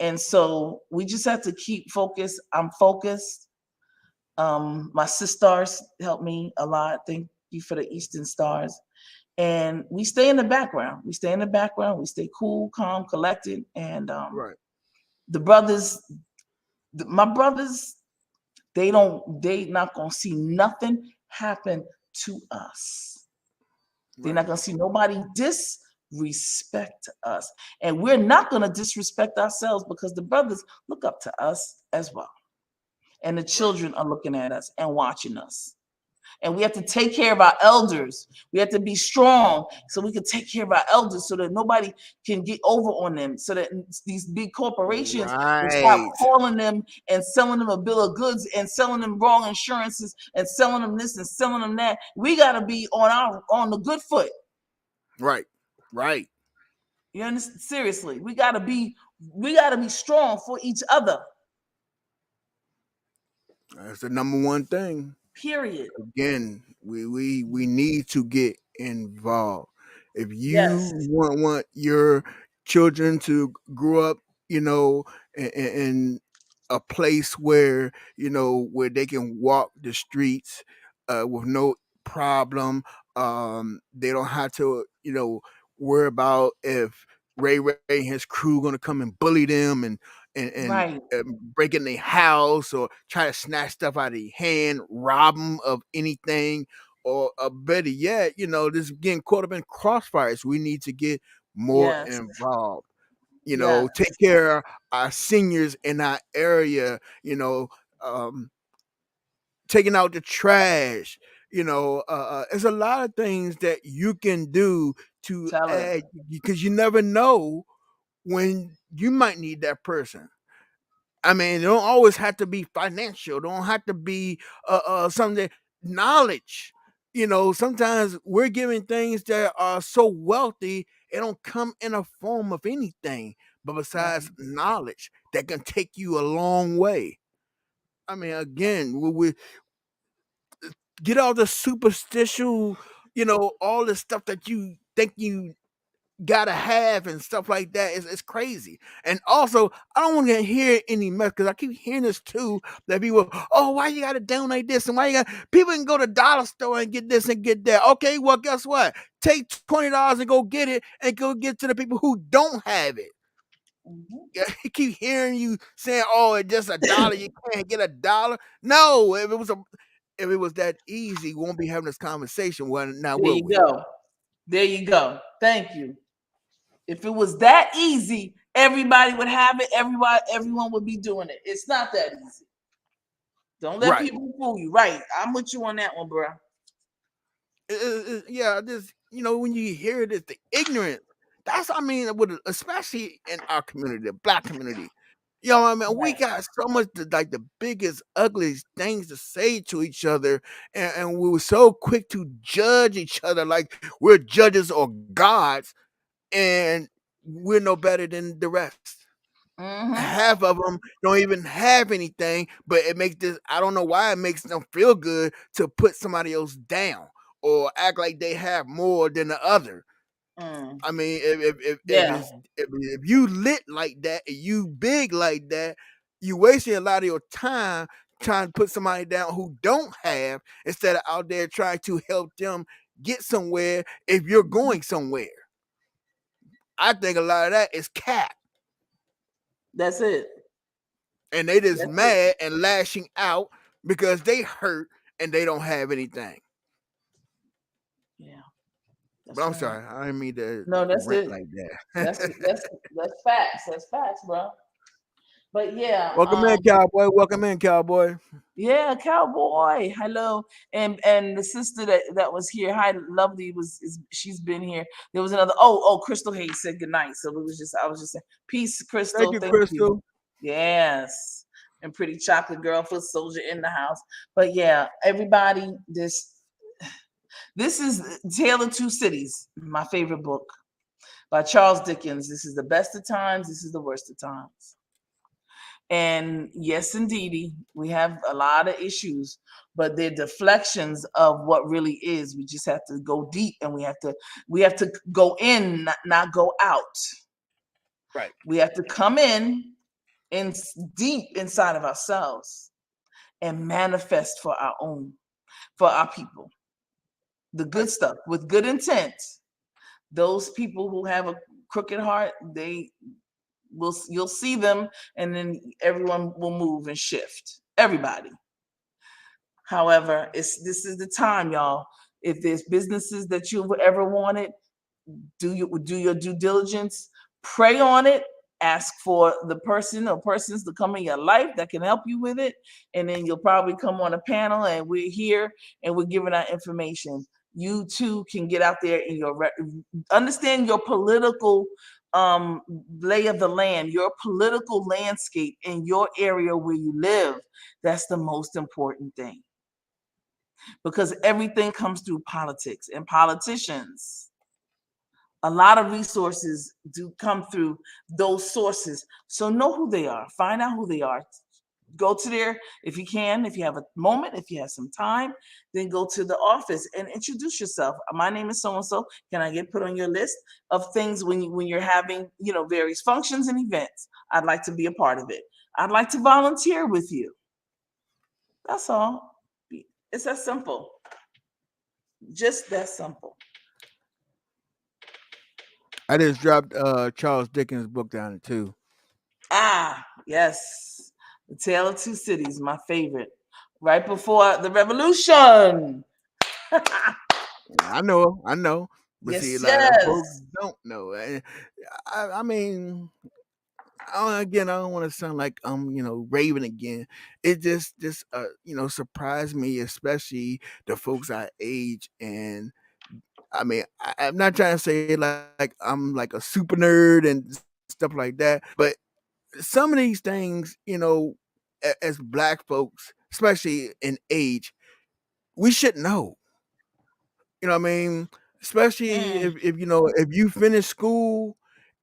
And so we just have to keep focused. I'm focused. My sisters helped me a lot. Thank you for the Eastern Stars. And we stay in the background. We stay in the background. We stay cool, calm, collected. And right, the brothers, my brothers, they not gonna see nothing happen to us. They're right. not gonna see nobody disrespect us. And we're not gonna disrespect ourselves because the brothers look up to us as well. And the Right. children are looking at us and watching us. And we have to take care of our elders. We have to be strong so we can take care of our elders so that nobody can get over on them, so that these big corporations will stop Right. calling them and selling them a bill of goods and selling them wrong insurances and selling them this and selling them that. We got to be on the good foot. Right. Right. You understand? Seriously, we got to be strong for each other. That's the number one thing. Period. Again, we need to get involved. If you Yes. want your children to grow up, you know, in a place where where they can walk the streets with no problem. They don't have to worry about if Ray and his crew gonna come and bully them and Right. break in their house or try to snatch stuff out of their hand, rob them of anything, or better yet, just getting caught up in crossfires. We need to get more Yes. involved. Yes. Take care of our seniors in our area. Um, Taking out the trash. There's a lot of things that you can do to Tell it. add because you never know when you might need that person. I mean, it don't always have to be financial. Don't have to be something knowledge. Sometimes we're giving things that are so wealthy, it don't come in a form of anything, but besides Right. knowledge that can take you a long way. I mean, again, we get all the superstitial, all the stuff that you think you gotta have and stuff like that is crazy. And also, I don't want to hear any mess because I keep hearing this too. That people, oh, why you gotta donate this and why you got people can go to dollar store and get this and get that. Okay, well, guess what? Take $20 and go get it and go get to the people who don't have it. Mhm. Yeah, he keep hearing you saying, "Oh, it's just $1. You can't get $1." No, if it was that easy, we won't be having this conversation. Well, now There will you we? go. There you go. Thank you. If it was that easy, everybody would have it. Everyone would be doing it. It's not that easy. Don't let Right. people fool you. Right. I'm with you on that one, bro. Yeah, just when you hear this, the ignorance. That's I mean, especially in our community, the black community. You know what I mean? We Right. got so much like the biggest, ugliest things to say to each other, and we were so quick to judge each other like we're judges or gods, and we're no better than the rest. Mm-hmm. Half of them don't even have anything, but it makes this. I don't know why it makes them feel good to put somebody else down or act like they have more than the other. Mm. I mean, if Yeah. it's if you lit like that and you big like that, you wasting a lot of your time trying to put somebody down who don't have instead of out there trying to help them get somewhere if you're going somewhere. I think a lot of that is cap. That's it. And they just That's it. mad and lashing out because they hurt and they don't have anything. Yeah. But That's I'm right. sorry, I didn't mean to No, that's rant it. like That's that. that's that's facts. That's facts, bro. But yeah, Welcome in, cowboy. Welcome in, cowboy. yeah, cowboy. Hello, and the sister that was here, hi, lovely she's been here. There was another. Crystal Hayes said goodnight. So it was just I was just saying peace, Thank Crystal. you, Thank you. Crystal. Yes, and pretty chocolate girl, foot soldier in the house. But yeah, everybody, this is Tale of Two Cities, my favorite book by Charles Dickens. This is the best of times. This is the worst of times. And yes, indeedy, we have a lot of issues, but they're deflections of what really is. We just have to go deep, and we have to go in, not go out. Right. We have to come in deep inside of ourselves and manifest for our people, the good Right. stuff with good intent. Those people who have a crooked heart, you'll see them, and then everyone will move and shift. Everybody. However, this is the time, y'all. If there's businesses that you've ever wanted, do your due diligence, pray on it, ask for the person or persons to come in your life that can help you with it, and then you'll probably come on a panel, and we're here and we're giving out information. You too can get out there in understand your political um lay of the land, your political landscape in your area where you live. That's the most important thing, because everything comes through politics and politicians. A lot of resources do come through those sources. So know who they are, find out who they are. Go to their, if you can, if you have a moment, if you have some time, then go to the office and introduce yourself. My name is so and so. Can I get put on your list of things when you're having various functions and events? I'd like to be a part of it. I'd like to volunteer with you. That's all. It's that simple. Just that simple. I just dropped Charles Dickens' book down too. Ah, yes. The Tale of Two Cities, my favorite. Right before the revolution. I know, but see, a Yes, lot of folks yes. don't know. I mean, I don't want to sound like raving again. It just surprised me, especially the folks our age. And I mean, I'm not trying to say like I'm like a super nerd and stuff like that, but some of these things, as black folks, especially in age, we should know. You know what I mean? Especially Mm, if you finish school,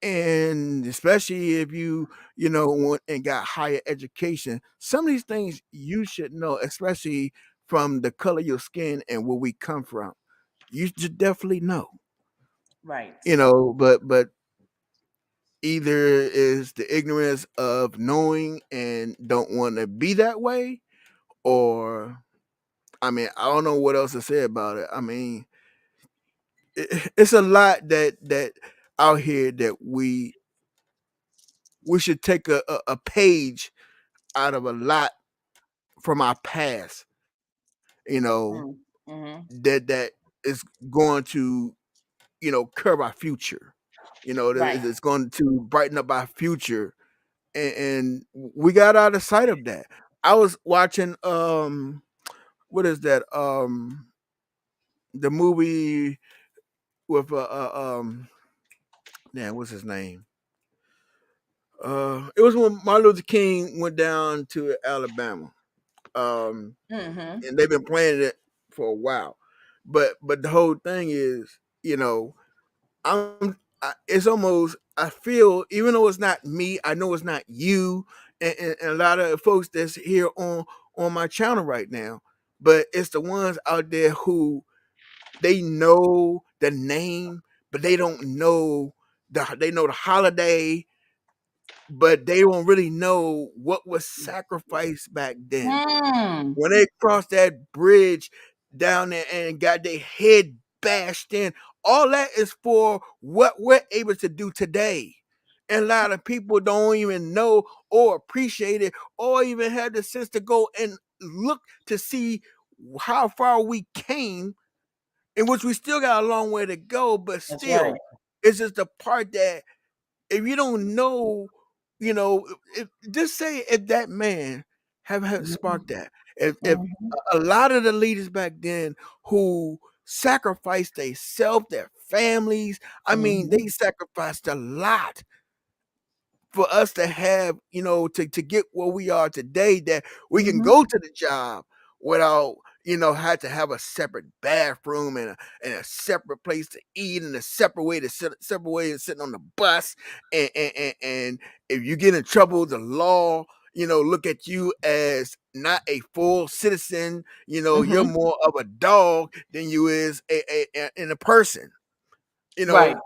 and especially if you went and got higher education. Some of these things you should know, especially from the color of your skin and where we come from. You should definitely know. right. But either is the ignorance of knowing and don't want to be that way, or I mean, I don't know what else to say about it. I mean, it's a lot that out here that we we should take a page out of a lot from our past, Mm-hmm. that is going to, curb our future. Right. It's going to brighten up our future, and we got out of sight of that. I was watching what is that the movie with what's his name? It was when Martin Luther King went down to Alabama. Um, Mm-hmm. and they've been playing it for a while. But the whole thing is, it's almost, I feel, even though it's not me, I know it's not you, and a lot of folks that's here on my channel right now, but it's the ones out there who they know the name, but they don't know they know the holiday, but they don't really know what was sacrificed back then Mm. when they crossed that bridge down there and got their head bashed in. All that is for what we're able to do today. And a lot of people don't even know or appreciate it or even have the sense to go and look to see how far we came, in which we still got a long way to go, but That's right. still, it's just the part that if you don't know, just say if that man have Mm-hmm. sparked that, if Mm-hmm. a lot of the leaders back then who sacrificed themselves, their families, I mean, Mm-hmm. they sacrificed a lot for us to have, to get where we are today, that we can Mm-hmm. go to the job without, had to have a separate bathroom and a separate place to eat and a separate way to sit, separate way of sitting on the bus. And if you get in trouble, the law, look at you as not a full citizen. You're Mm-hmm. more of a dog than you is in a person. You Right. know,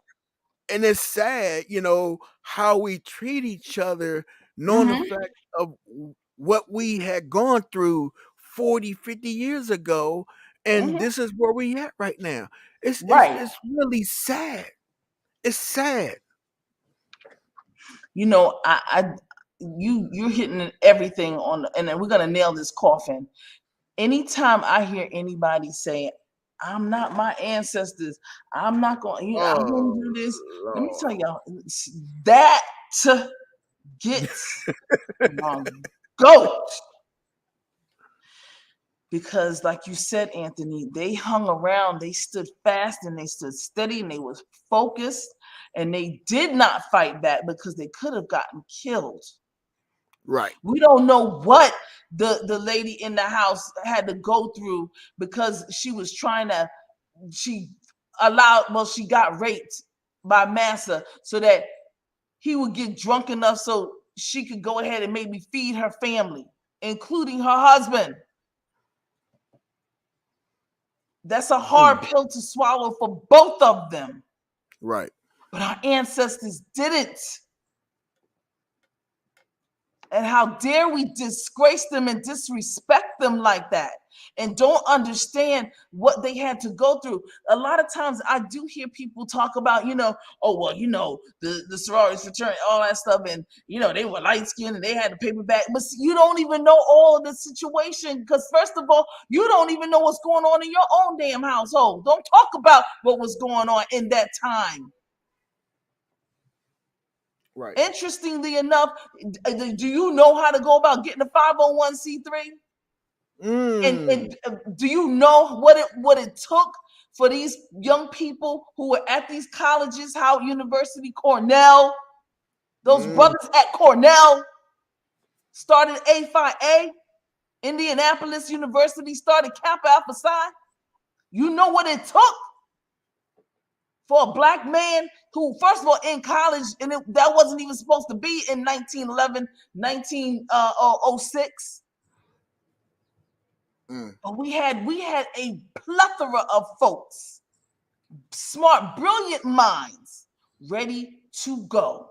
and it's sad, how we treat each other, knowing the Mm-hmm. fact of what we had gone through 40, 50 years ago, and Mm-hmm. this is where we at right now. It's it's Right. it's really sad. It's sad. I you're hitting everything on, and then we're gonna nail this coffin. Anytime I hear anybody say, "I'm not my ancestors," I'm not going, I wouldn't Oh do this. Let me tell Lord. y'all, that gets my goat. Because like you said, Anthony, they hung around, they stood fast and they stood steady and they was focused and they did not fight back because they could have gotten killed. Right. We don't know what the lady in the house had to go through because she was trying to, she she got raped by Massa so that he would get drunk enough so she could go ahead and maybe feed her family, including her husband. That's a hard Mm, pill to swallow for both of them. right. But our ancestors didn't. And how dare we disgrace them and disrespect them like that and don't understand what they had to go through. A lot of times I do hear people talk about, oh, well, the sorority fraternity, all that stuff, and, they were light skinned and they had the paper bag. But you don't even know all of the situation because, first of all, you don't even know what's going on in your own damn household. Don't talk about what was going on in that time. Right. Interestingly enough, do you know how to go about getting a 501c3? And Mm. do you know what it took for these young people who were at these colleges, Howard University, Cornell, those Mm. brothers at Cornell started A Phi A, Indianapolis University started Kappa Alpha Psi. You know what it took for a black man who, first of all, in college, and that wasn't even supposed to be in 1911, 1906. Mm. But we had a plethora of folks, smart, brilliant minds, ready to go.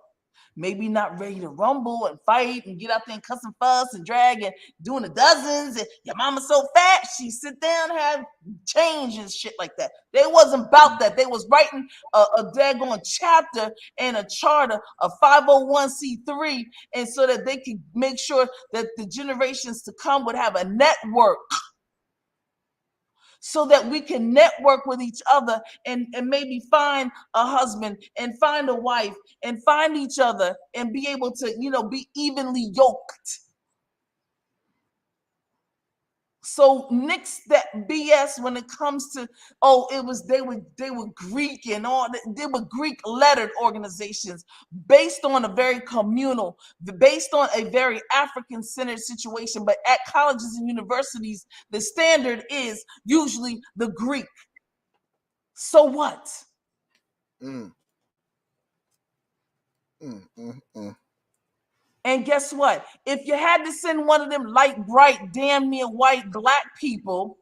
maybe not ready to rumble and fight and get out there and cuss and fuss and drag and doing the dozens and your mama's so fat she sit down have change and shit like that. They wasn't about that. They was writing a daggone chapter and a charter of 501c3, and so that they could make sure that the generations to come would have a network, so that we can network with each other and maybe find a husband and find a wife and find each other and be able to, be evenly yoked. So nix that BS when it comes to, oh, it was they were Greek and all that. They were Greek lettered organizations based on a very communal, based on a very African centered situation. But at colleges and universities, the standard is usually the Greek. So what? Mm. Mm. And guess what? If you had to send one of them light, bright, damn near white black people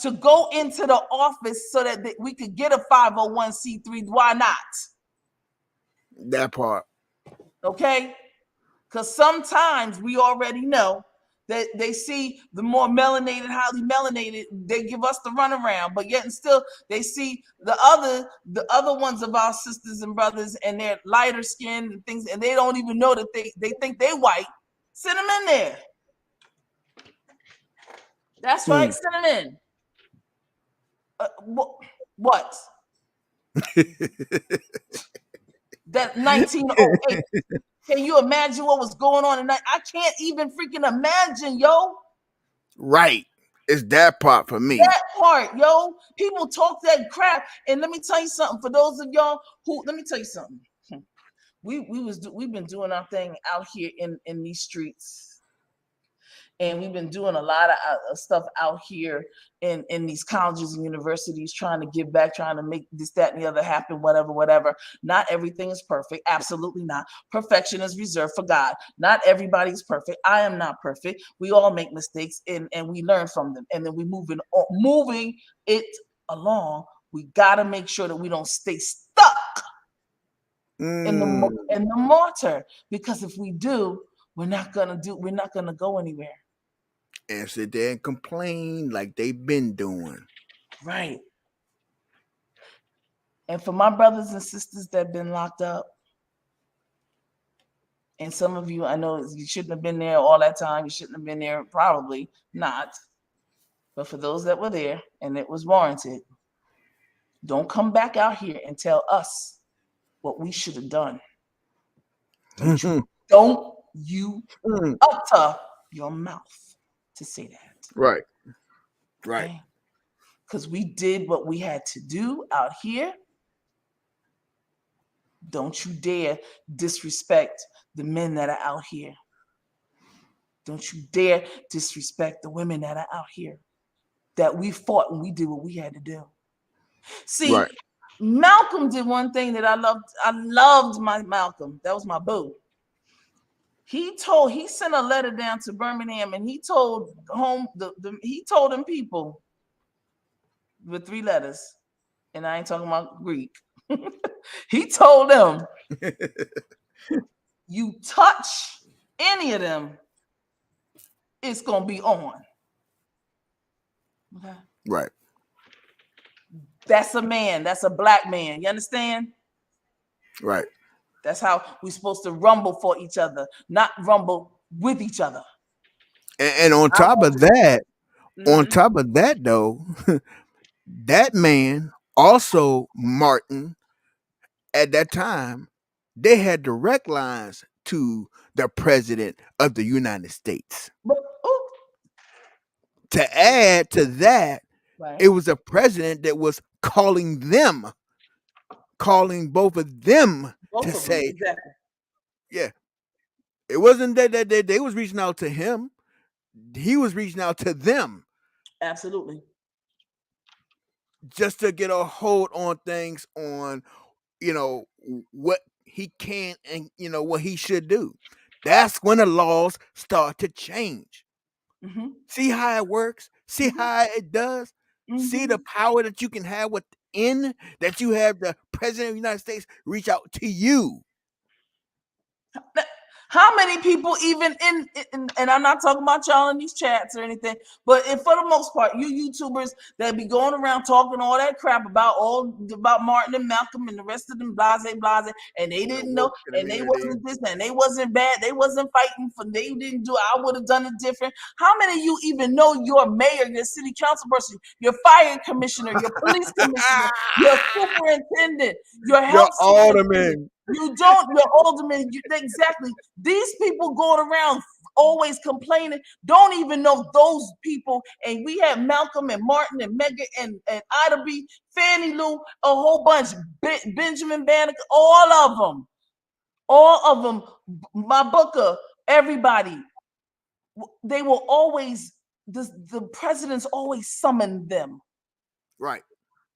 to go into the office so that we could get a 501c3, why not? That part. Okay? Because sometimes we already know that they see the more melanated, highly melanated, they give us the runaround, but yet and still they see the other ones of our sisters and brothers and they're lighter skinned and things, and they don't even know that they think they white. Send them in there. That's right, send them in. What? That 1908. Can you imagine what was going on tonight? I can't even freaking imagine, yo. Right. It's that part for me. That part, yo. People talk that crap. And let me tell you something. For those of y'all who, let me tell you something. We've been doing our thing out here in these streets. And we've been doing a lot of stuff out here in these colleges and universities, trying to give back, trying to make this, that, and the other happen, whatever. Not everything is perfect. Absolutely not. Perfection is reserved for God. Not everybody's perfect. I am not perfect. We all make mistakes and we learn from them. And then we moving it along. We got to make sure that we don't stay stuck in the mortar, because if we do, we're not gonna go anywhere. And sit there and complain like they've been doing. Right. And for my brothers and sisters that have been locked up, and some of you, I know you shouldn't have been there all that time. You shouldn't have been there, probably not. But for those that were there and it was warranted, don't come back out here and tell us what we should have done. Don't you utter your mouth to say that. Right. Right. Okay? Because we did what we had to do out here. Don't you dare disrespect the men that are out here. Don't you dare disrespect the women that are out here, that we fought and we did what we had to do. See, right. Malcolm did one thing that I loved. I loved my Malcolm. That was my boo. He sent a letter down to Birmingham, and he told he told them people with 3 letters, and I ain't talking about Greek. He told them, you touch any of them, it's gonna be on. Okay. Right. That's a man. That's a black man. You understand? Right. That's how we're supposed to rumble for each other, not rumble with each other. And on top of that, though, that man, also Martin, at that time, they had direct lines to the president of the United States. To add to that, right, it was a president that was calling both of them to say, exactly. Yeah, it wasn't that they was reaching out to him. He was reaching out to them. Absolutely. Just to get a hold on things, on, what he can and, what he should do. That's when the laws start to change. Mm-hmm. See how it works? See how it does? Mm-hmm. See the power that you can have within, that you have the president of the United States reach out to you. How many people even and I'm not talking about y'all in these chats or anything, but for the most part, you YouTubers that be going around talking all that crap about Martin and Malcolm and the rest of them blase, and they In the didn't know, woke and they community. wasn't this, and they wasn't bad, they wasn't fighting for, they didn't do, I would have done it different. How many of you even know your mayor, your city council person, your fire commissioner, your police commissioner, your superintendent, your Your health superintendent? alderman. You don't, your alderman, exactly. These people going around always complaining, don't even know those people. And we had Malcolm and Martin and Megan and Ida B, Fannie Lou, a whole bunch, Benjamin Banneker, all of them, my booker, everybody. They will always, the presidents always summon them. Right.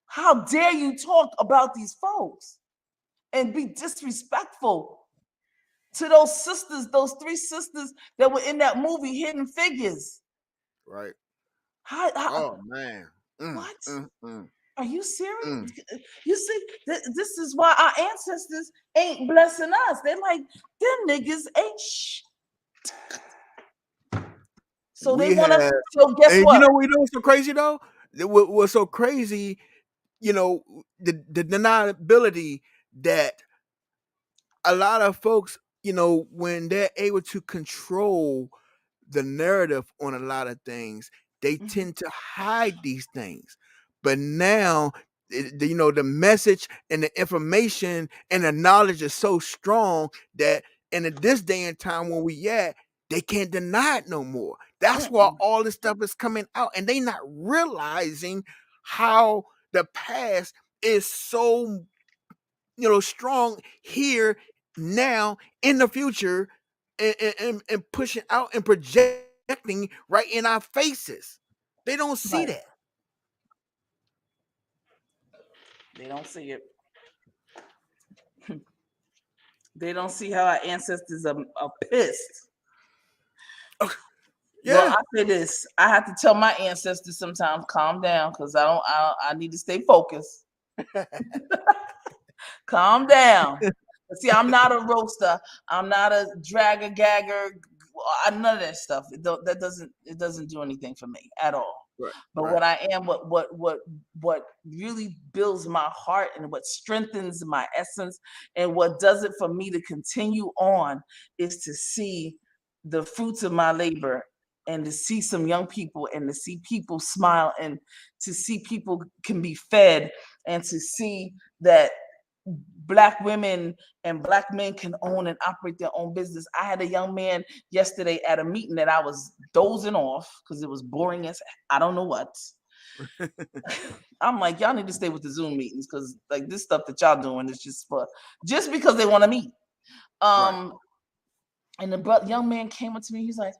How dare you talk about these folks and be disrespectful to those sisters, those three sisters that were in that movie, Hidden Figures? Right. How Oh man. what? Mm, mm, Are you serious? mm. You see, this is why our ancestors ain't blessing us. They're like, them niggas ain't so they We want us. had, So guess and what? we know what's so crazy though. What's so crazy, the deniability that a lot of folks, when they're able to control the narrative on a lot of things, they Mhm. tend to hide these things. But now, the message and the information and the knowledge is so strong that in this day and time when we at, they can't deny it no more. That's why Mm-mm. all this stuff is coming out, and they not realizing how the past is so strong here now in the future, and pushing out and projecting right in our faces. They don't see that. Right. They don't see it. They don't see how our ancestors are pissed. Well, Yeah. I say this. I have to tell my ancestors sometimes, calm down, because I need to stay focused. Calm down. See, I'm not a roaster. I'm not a dragger gagger. None of that stuff. It doesn't do anything for me at all. Right. But Right. what I am, what really builds my heart and what strengthens my essence and what does it for me to continue on is to see the fruits of my labor and to see some young people and to see people smile and to see people can be fed and to see that black women and black men can own and operate their own business. I had a young man yesterday at a meeting that I was dozing off because it was boring as I don't know what. I'm like, y'all need to stay with the Zoom meetings because like this stuff that y'all doing is just because they want to meet. Right. Um, and the young man came up to me. He's like,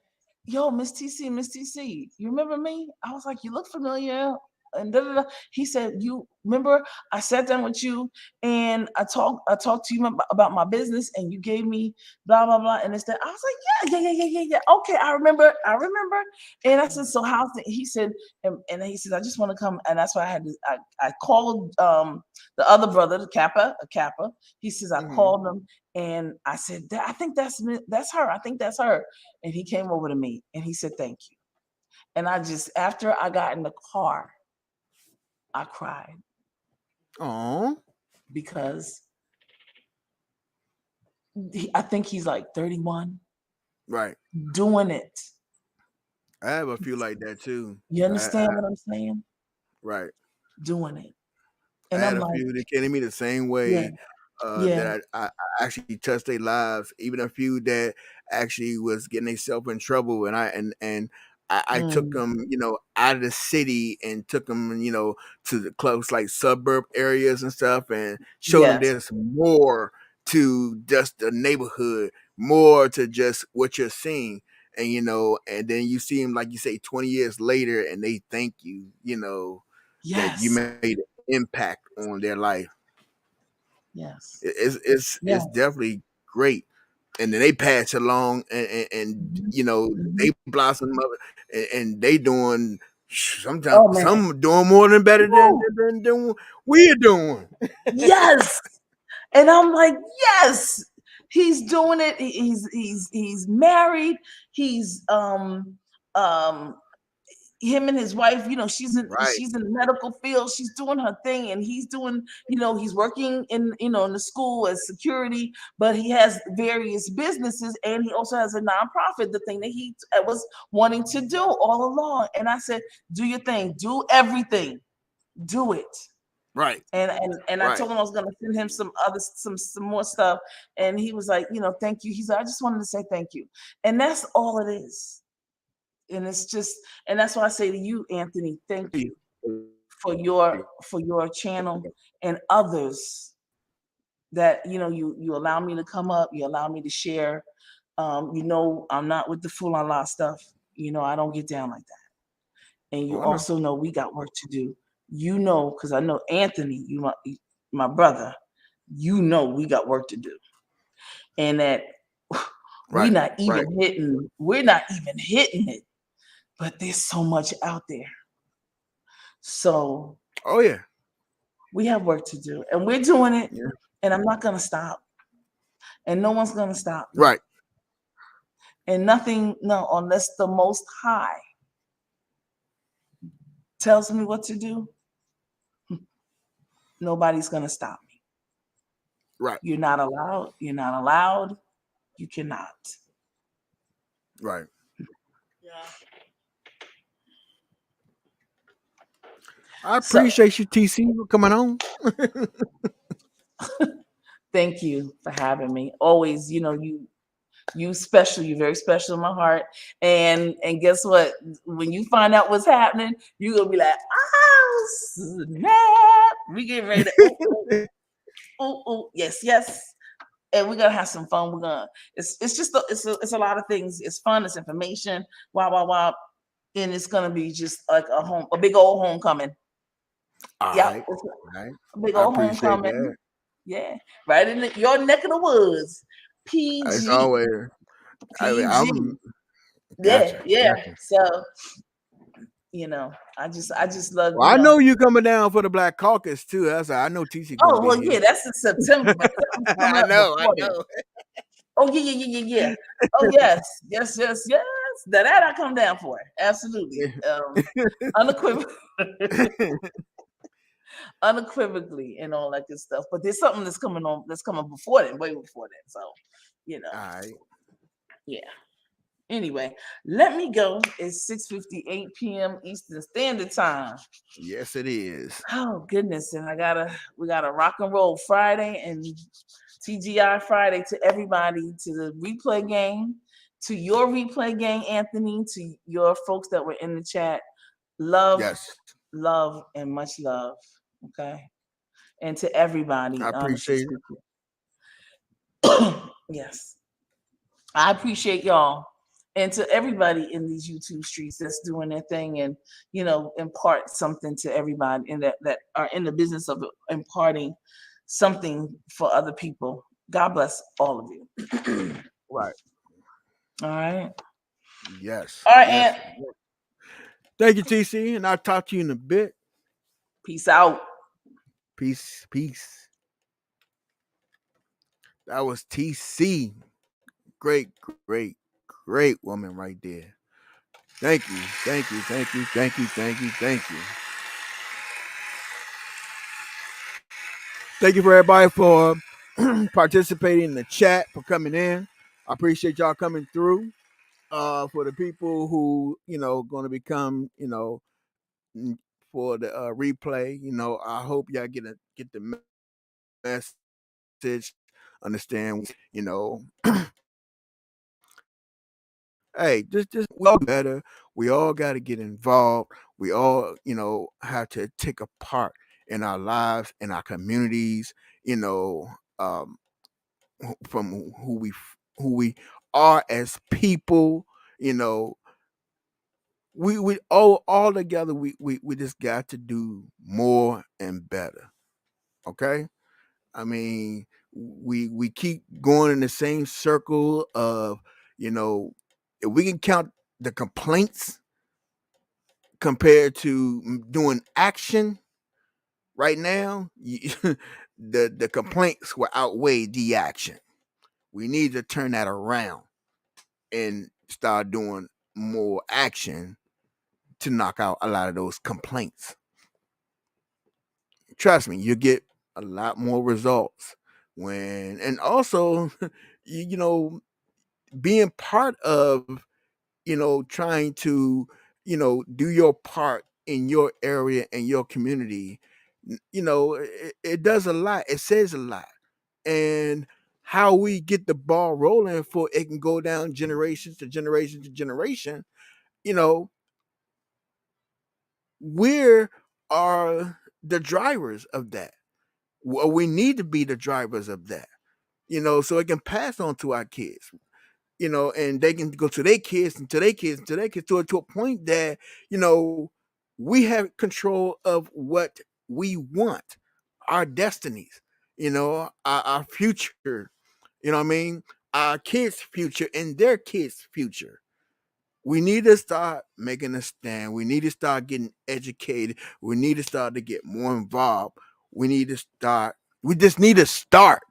"Yo, Miss TC, Miss TC, you remember me?" I was like, "You look familiar." And da, da, da. He said, "You remember? I sat down with you and I talked to you about my business, and you gave me blah blah blah." And it's that I was like, "Yeah, yeah, yeah, yeah, yeah, yeah. Okay, I remember." And I said, "So how's it?" He said, and he said, "I just want to come." And that's why I had to. I called the other brother, the Kappa, a Kappa. He says I Hmm. called him and I said, I think that's her. I think that's her. And he came over to me and he said, "Thank you." And I just, after I got in the car, I cried Oh. because I think he's like 31 Right. doing it. I have a few like that too. You I understand what I'm saying? right. Doing it. I And had I'm a like, few that came to me the same yeah, way, yeah, that I actually touched their lives. Even a few that actually was getting themselves in trouble, and I took mm, them, out of the city and took them, to the close like suburb areas and stuff, and showed them yes, there's more to just the neighborhood, more to just what you're seeing. And then you see them, like you say, 20 years later, and they thank you, that you yes, made an impact on their life. yes, It's yes. definitely great. And then they pass along, and Mhm, they mhm. blossom up, and they doing sometimes Oh man. some doing more than better than Woo! we're doing. Yes. And I'm like, yes. He's doing it. He's married. He's um him and his wife, Right. she's in the medical field. She's doing her thing, and he's doing, he's working in the school as security, but he has various businesses, and he also has a nonprofit, the thing that he was wanting to do all along. And I said, do your thing, do everything, do it. Right. And I Right. told him I was gonna send him some more stuff, and he was like, thank you. He said, I just wanted to say thank you, and that's all it is. And it's just, and that's why I say to you, Anthony, thank you for your channel and others that you allow me to come up, you allow me to share. I'm not with the fool on lot stuff. I don't get down like that. And you Oh, I know. also know we got work to do. Because I know Anthony, my brother. We got work to do, and that Right. Right. we're not even hitting it, but there's so much out there. So Oh yeah. we have work to do, and we're doing it, Yeah. and I'm not gonna stop, and no one's gonna stop me, Right. and nothing, no, unless the Most High tells me what to do, nobody's gonna stop me. Right. You're not allowed. You're not allowed. You cannot. Right. Yeah. I So appreciate you, TC, for coming on. thank you for having me. Always, you special. You're very special in my heart. And guess what? When you find out what's happening, you're gonna be like, oh snap! We getting ready to yes, yes. And we're gonna have some fun. It's just it's a lot of things. It's fun, it's information, wow. And it's gonna be just like a big old homecoming. All Yep, right. it's All right. a big I old appreciate homecoming. that. Yeah, right in your neck of the woods. It's PG. always. PG. I'm Yeah, gotcha. yeah. Gotcha. So, I just love, Well, I know you coming down for the Black Caucus too. I know TC gonna oh be well, here. yeah, that's in September, but something's coming I up know. I before then. know. Oh yeah. Oh yes. That I come down for. Absolutely. Unequivocally, unequivocally, and all that good stuff. But there's something that's coming on, that's coming before then, way before then. So, you know, All right. yeah. Anyway, let me go. It's 6:58 p.m. Eastern Standard Time. Yes, it is. Oh goodness, and we got a rock and roll Friday and TGI Friday to everybody, to the replay game, to your replay game, Anthony, to your folks that were in the chat. Love, Yes. love, and much love. Okay, and to everybody, I appreciate it. yes, I appreciate y'all, and to everybody in these YouTube streets that's doing their thing, and impart something to everybody, and that are in the business of imparting something for other people. God bless all of you. Right. All right. Yes. All right, Yes. Aunt. Thank you, TC, and I'll talk to you in a bit. Peace out. Peace. Peace. That was TC. Great, great, great woman right there. Thank you. Thank you. Thank you. Thank you. Thank you. Thank you. Thank you for everybody for participating in the chat, for coming in. I appreciate y'all coming through. For the people who going to become for the replay, I hope y'all get the message, understand. Hey, just we all better. We all got to get involved. We all have to take a part in our lives, in our communities. Um, from who we are as people. You know, we all together. We just got to do more and better. Okay, I mean, we keep going in the same circle of if we can count the complaints compared to doing action right now, the complaints will outweigh the action. We need to turn that around and start doing more action to knock out a lot of those complaints. Trust me, you get a lot more results when, and also, you know, being part of, trying to, do your part in your area and your community, it does a lot. It says a lot. And how we get the ball rolling for it can go down generations to generation to generation, you know, we're are the drivers of that. We need to be the drivers of that, so it can pass on to our kids, and they can go to their kids and to their kids and to their kids to a point that, we have control of what we want, our destinies, our future, you know what I mean? Our kids' future and their kids' future. We need to start making a stand. We need to start getting educated. We need to start to get more involved. We need to start. We just need to start.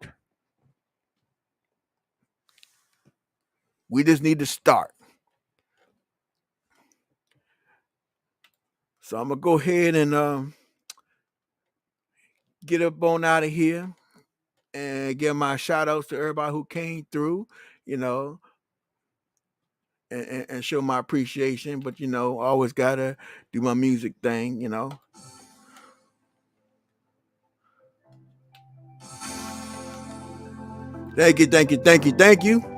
We just need to start. So I'm gonna go ahead and get up on out of here and give my shout outs to everybody who came through, you know, and show my appreciation. But I always gotta do my music thing. Thank you, thank you, thank you, thank you.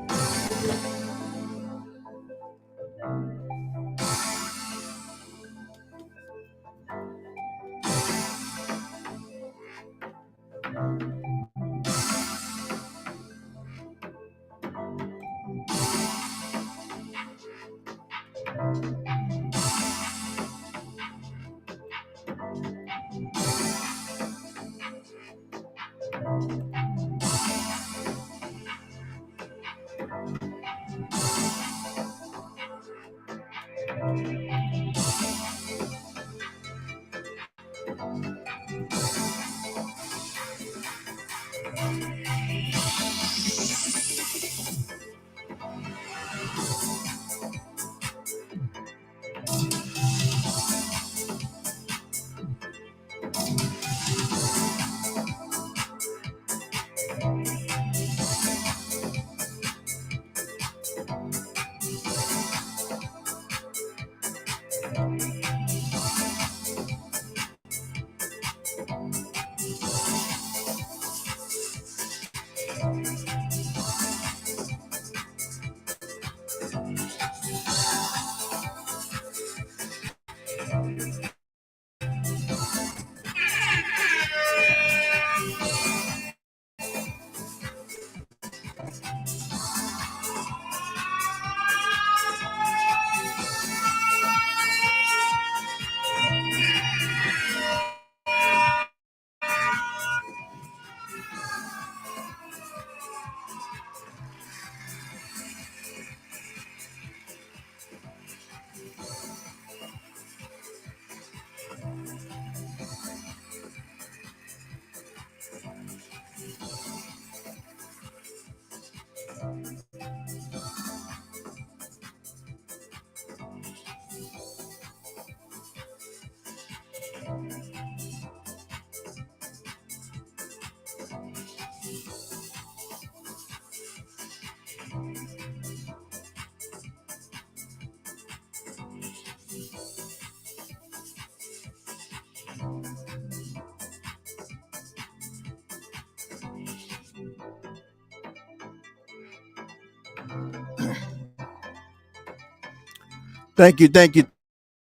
Thank you, thank you,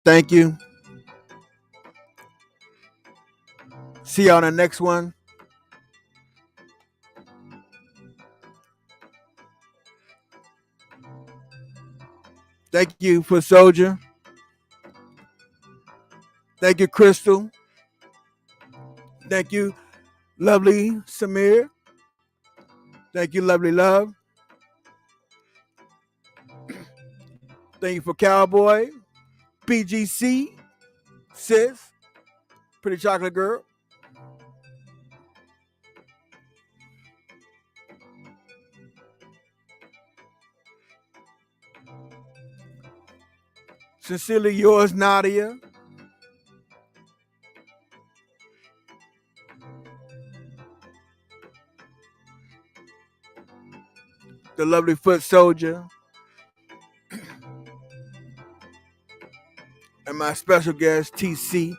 thank you. See you on the next one. Thank you for Soldier. Thank you, Crystal. Thank you, lovely Samir. Thank you, lovely love. Thank you for Cowboy, PGC, Sis, Pretty Chocolate Girl. Sincerely yours, Nadia. The lovely foot soldier. And my special guest, TC.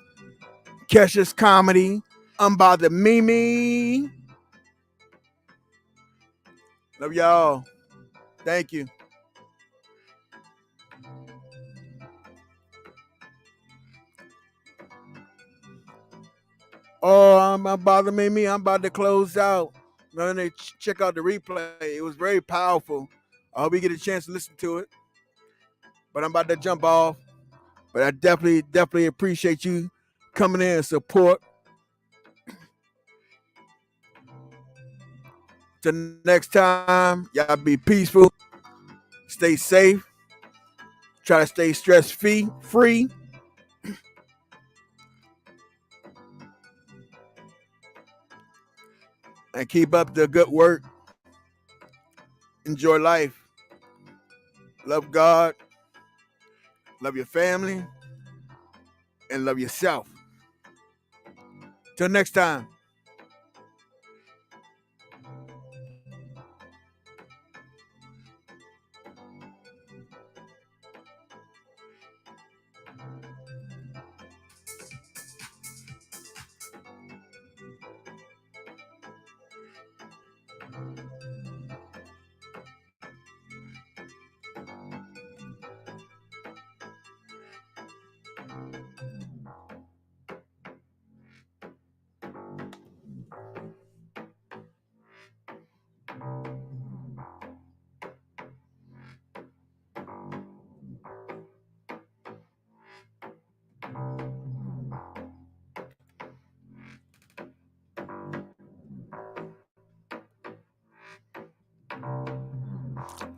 Kesha's Comedy. Unbothered Mimi. Love y'all. Thank you. Oh, I'm Unbothered Mimi. I'm about to close out. I'm gonna check out the replay. It was very powerful. I hope you get a chance to listen to it. But I'm about to jump off. But I definitely appreciate you coming in and support. Till next time, y'all be peaceful, stay safe, try to stay free, and keep up the good work. Enjoy life. Love God, love your family, and love yourself. Till next time.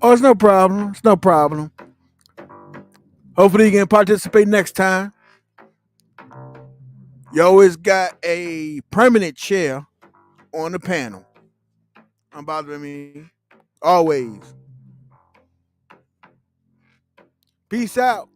Oh, it's no problem. It's no problem. Hopefully you can participate next time. You always got a permanent chair on the panel. Unbothered me. Always. Peace out.